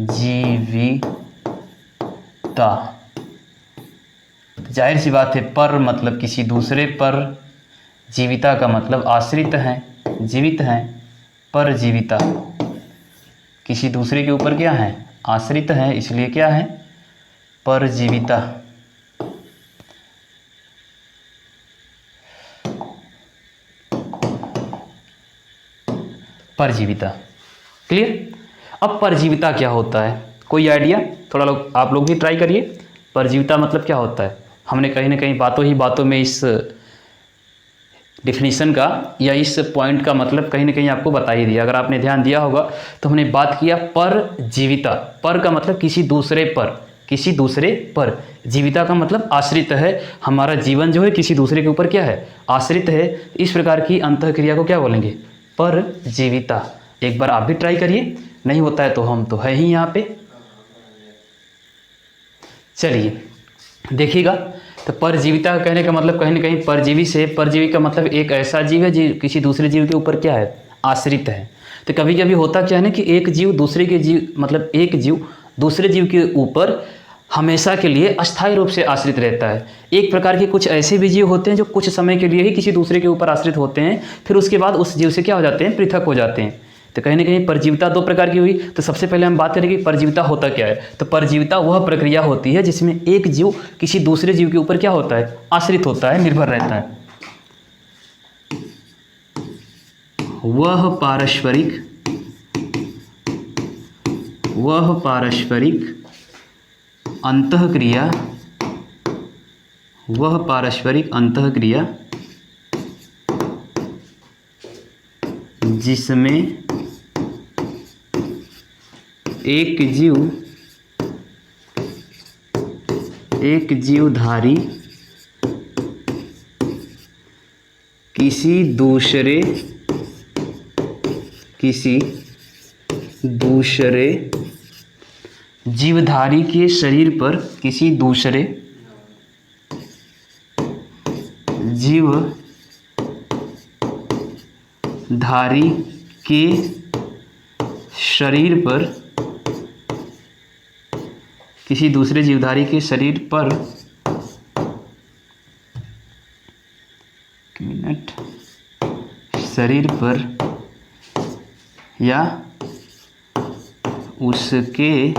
जीविता, जाहिर सी बात है, पर मतलब किसी दूसरे पर, जीविता का मतलब आश्रित हैं, जीवित हैं। परजीविता किसी दूसरे के ऊपर क्या है, आश्रित है, इसलिए क्या है, परजीविता। परजीविता, क्लियर? अब परजीविता क्या होता है, कोई आइडिया? थोड़ा लोग, आप लोग भी ट्राई करिए। परजीविता मतलब क्या होता है? हमने कहीं ना कहीं बातों में इस डिफिनीशन का या इस पॉइंट का मतलब कहीं ना कहीं आपको बता ही दिया। अगर आपने ध्यान दिया होगा तो हमने बात किया परजीविता। पर का मतलब किसी दूसरे पर, किसी दूसरे पर। जीविता का मतलब आश्रित है, हमारा जीवन जो है किसी दूसरे के ऊपर क्या है, आश्रित है। इस प्रकार की अंतःक्रिया को क्या बोलेंगे, परजीविता। एक बार आप भी ट्राई करिए, नहीं होता है तो हम तो है ही यहाँ पे। चलिए देखिएगा, तो परजीविता कहने का मतलब कहीं ना कहीं परजीवी से, परजीवी का मतलब एक ऐसा जीव है जो किसी दूसरे जीव के ऊपर क्या है, आश्रित है। तो कभी कभी होता क्या है ना कि एक जीव दूसरे के जीव, मतलब एक जीव दूसरे जीव के ऊपर हमेशा के लिए अस्थायी रूप से आश्रित रहता है। एक प्रकार के कुछ ऐसे भी जीव होते हैं जो कुछ समय के लिए ही किसी दूसरे के ऊपर आश्रित होते हैं, फिर उसके बाद उस जीव से क्या हो जाते हैं, पृथक हो जाते हैं। तो कहीं ना कहीं परजीविता दो प्रकार की हुई। तो सबसे पहले हम बात करेंगे परजीविता होता क्या है। तो परजीविता वह प्रक्रिया होती है जिसमें एक जीव किसी दूसरे जीव के ऊपर क्या होता है, आश्रित होता है, निर्भर रहता है। वह पारस्परिक अंतःक्रिया, वह पारस्परिक अंतःक्रिया जिसमें एक जीवधारी किसी दूसरे जीवधारी के शरीर पर, किसी दूसरे जीवधारी के शरीर पर, किसी दूसरे जीवधारी के शरीर पर, शरीर पर या उसके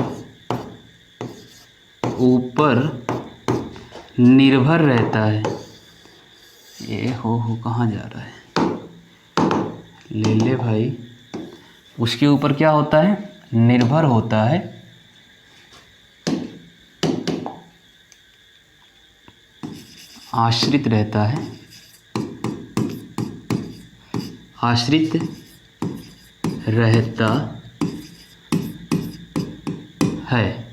ऊपर निर्भर रहता है। ये हो कहाँ जा रहा है, ले भाई। उसके ऊपर क्या होता है, निर्भर होता है। आश्रित रहता है, आश्रित रहता है।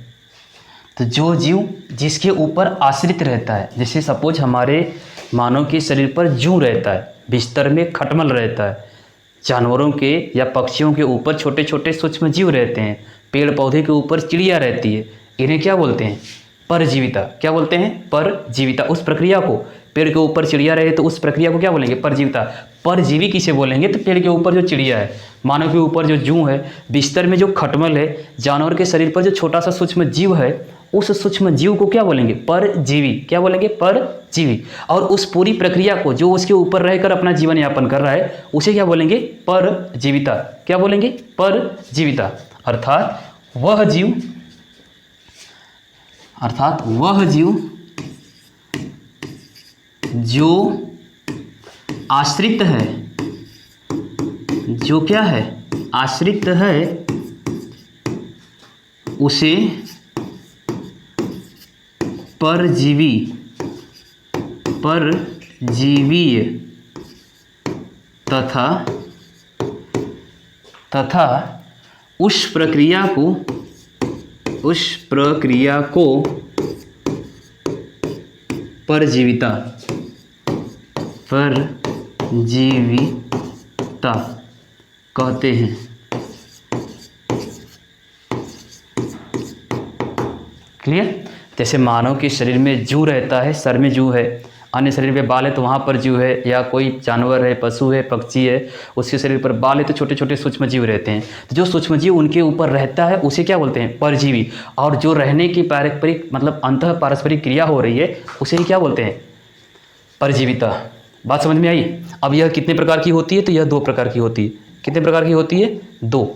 तो जो जीव जिसके ऊपर आश्रित रहता है, जैसे सपोज हमारे मानव के शरीर पर जूं रहता है, बिस्तर में खटमल रहता है, जानवरों के या पक्षियों के ऊपर छोटे छोटे सूक्ष्म जीव रहते हैं, पेड़ पौधे के ऊपर चिड़िया रहती है, इन्हें क्या बोलते हैं? परजीविता। क्या बोलते हैं? परजीविता। उस प्रक्रिया को, पेड़ के ऊपर चिड़िया रहे तो उस प्रक्रिया को क्या बोलेंगे? परजीविता। परजीवी किसे बोलेंगे? तो पेड़ के ऊपर जो चिड़िया है, मानव के ऊपर जो जूं है, बिस्तर में जो खटमल है, जानवर के शरीर पर जो छोटा सा सूक्ष्म जीव है, उस सूक्ष्म जीव को क्या बोलेंगे? परजीवी। क्या बोलेंगे? परजीवी। और उस पूरी प्रक्रिया को जो उसके ऊपर रहकर अपना जीवन यापन कर रहा है, उसे क्या बोलेंगे? परजीविता। क्या बोलेंगे? परजीविता। अर्थात वह जीव जो आश्रित है, जो क्या है? आश्रित है, उसे परजीवीय तथा उस प्रक्रिया को परजीविता कहते हैं। क्लियर? जैसे मानव के शरीर में जू रहता है, सर में जू है, अन्य शरीर पे बाल है तो वहाँ पर जीव है, या कोई जानवर है, पशु है, पक्षी है, उसके शरीर पर बाल है तो छोटे छोटे सूक्ष्म जीव रहते हैं। तो जो सूक्ष्म जीव उनके ऊपर रहता है उसे क्या बोलते हैं? परजीवी। और जो रहने की पारस्परिक मतलब अंतः पारस्परिक क्रिया हो रही है उसे क्या बोलते हैं? परजीविता। बात समझ में आई? अब यह कितने प्रकार की होती है? तो यह 2 प्रकार की होती है। कितने प्रकार की होती है? 2।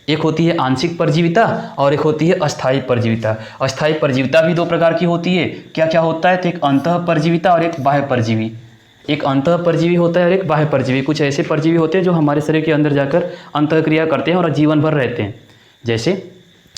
एक होती है आंशिक परजीविता और एक होती है अस्थायी परजीविता। अस्थायी परजीविता भी 2 प्रकार की होती है। क्या क्या होता है? तो एक अंतः परजीविता और एक बाह्य परजीवी। एक अंतः परजीवी होता है और एक बाह्य परजीवी। कुछ ऐसे परजीवी होते हैं जो हमारे शरीर के अंदर जाकर अंतःक्रिया करते हैं और जीवन भर रहते हैं। जैसे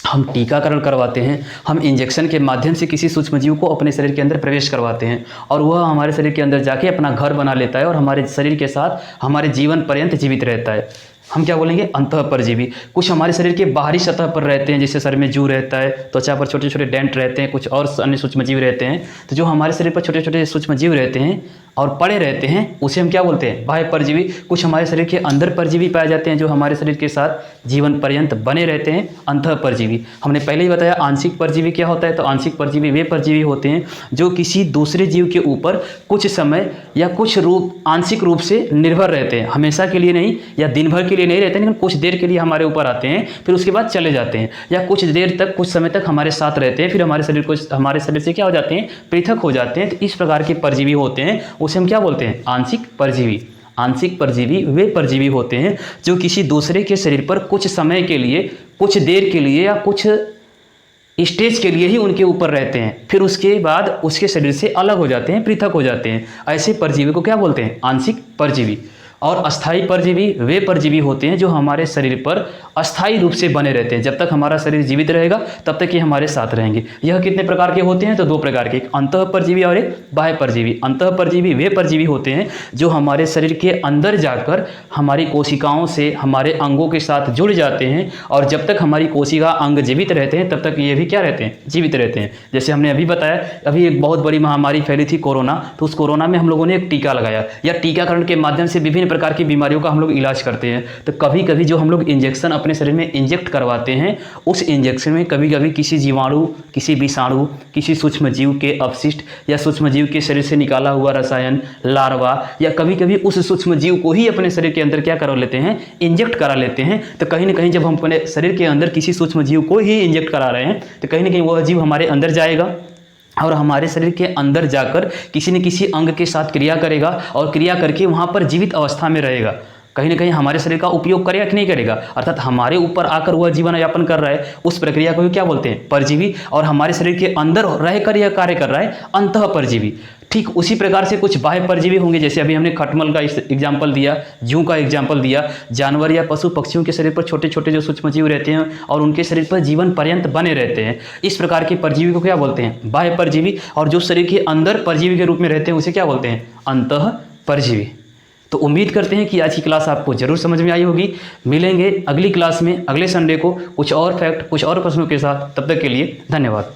हम टीकाकरण करवाते हैं, हम इंजेक्शन के माध्यम से किसी सूक्ष्मजीव को अपने शरीर के अंदर प्रवेश करवाते हैं और वह हमारे शरीर के अंदर जाके अपना घर बना लेता है और हमारे शरीर के साथ हमारे जीवन पर्यंत जीवित रहता है। हम क्या बोलेंगे? अंतः परजीवी। कुछ हमारे शरीर के बाहरी सतह पर रहते हैं, जैसे सर में जू रहता है, त्वचा पर छोटे छोटे डेंट रहते हैं, कुछ और अन्य सूक्ष्मजीव रहते हैं। तो जो हमारे शरीर पर छोटे छोटे सूक्ष्मजीव रहते हैं और पड़े रहते हैं उसे हम क्या बोलते हैं? बाह्य परजीवी। कुछ हमारे शरीर के अंदर परजीवी पाए जाते हैं जो हमारे शरीर के साथ जीवन पर्यंत बने रहते हैं, अंतः परजीवी। हमने पहले ही बताया आंशिक परजीवी क्या होता है। तो आंशिक परजीवी वे परजीवी होते हैं जो किसी दूसरे जीव के ऊपर कुछ समय या कुछ आंशिक रूप से निर्भर रहते हैं, हमेशा के लिए नहीं या दिन भर के लिए नहीं रहते, लेकिन कुछ देर के लिए हमारे ऊपर आते हैं, फिर उसके बाद चले जाते हैं, या कुछ देर तक, कुछ समय तक हमारे साथ रहते हैं, फिर हमारे शरीर से क्या हो जाते हैं? पृथक हो जाते हैं। तो इस प्रकार के परजीवी होते हैं, उसे हम क्या बोलते हैं? आंशिक परजीवी। आंशिक परजीवी वे परजीवी होते हैं जो किसी दूसरे के शरीर पर कुछ समय के लिए, कुछ देर के लिए या कुछ स्टेज के लिए ही उनके ऊपर रहते हैं, फिर उसके बाद उसके शरीर से अलग हो जाते हैं, पृथक हो जाते हैं। ऐसे परजीवी को क्या बोलते हैं? आंशिक परजीवी। और अस्थायी परजीवी वे परजीवी होते हैं जो हमारे शरीर पर अस्थायी रूप से बने रहते हैं। जब तक हमारा शरीर जीवित रहेगा तब तक ये हमारे साथ रहेंगे। यह कितने प्रकार के होते हैं? तो 2 प्रकार के, एक अंतः परजीवी और एक बाह्य परजीवी। अंतः परजीवी वे परजीवी होते हैं जो हमारे शरीर के अंदर जाकर हमारी कोशिकाओं से, हमारे अंगों के साथ जुड़ जाते हैं, और जब तक हमारी कोशिका अंग जीवित रहते हैं तब तक ये भी क्या रहते हैं? जीवित रहते हैं। जैसे हमने अभी बताया, अभी एक बहुत बड़ी महामारी फैली थी कोरोना, तो उस कोरोना में हम लोगों ने एक टीका लगाया, या टीकाकरण के माध्यम से विभिन्न प्रकार की बीमारियों का हम लोग इलाज करते हैं। तो कभी कभी जो हम लोग इंजेक्शन अपने शरीर में इंजेक्ट करवाते हैं, उस इंजेक्शन में कभी कभी किसी जीवाणु, किसी विषाणु, किसी सूक्ष्म जीव के अपशिष्ट या सूक्ष्म जीव के शरीर से निकाला हुआ रसायन, लार्वा, या कभी कभी उस सूक्ष्म जीव को ही अपने शरीर के अंदर क्या करा लेते हैं? इंजेक्ट करा लेते हैं। तो कहीं ना कहीं जब हम अपने शरीर के अंदर किसी सूक्ष्म जीव को ही इंजेक्ट करा रहे हैं तो कहीं ना कहीं वह जीव हमारे अंदर जाएगा और हमारे शरीर के अंदर जाकर किसी न किसी अंग के साथ क्रिया करेगा और क्रिया करके वहाँ पर जीवित अवस्था में रहेगा। कहीं ना कहीं हमारे शरीर का उपयोग करेगा कि नहीं करेगा, अर्थात हमारे ऊपर आकर वह जीवन यापन कर रहा है। उस प्रक्रिया को क्या बोलते हैं? परजीवी। और हमारे शरीर के अंदर रहकर यह कार्य कर रहा है, अंतः परजीवी। ठीक उसी प्रकार से कुछ बाह्य परजीवी होंगे, जैसे अभी हमने खटमल का एग्जाम्पल दिया, जूं का एग्जाम्पल दिया। जानवर या पशु पक्षियों के शरीर पर छोटे छोटे जो सूक्ष्मजीव रहते हैं और उनके शरीर पर जीवन पर्यंत बने रहते हैं, इस प्रकार के परजीवी को क्या बोलते हैं? बाह्य परजीवी। और जो शरीर के अंदर परजीवी के रूप में रहते हैं उसे क्या बोलते हैं? अंतः परजीवी। तो उम्मीद करते हैं कि आज की क्लास आपको जरूर समझ में आई होगी। मिलेंगे अगली क्लास में अगले संडे को कुछ और फैक्ट, कुछ और प्रश्नों के साथ। तब तक के लिए धन्यवाद।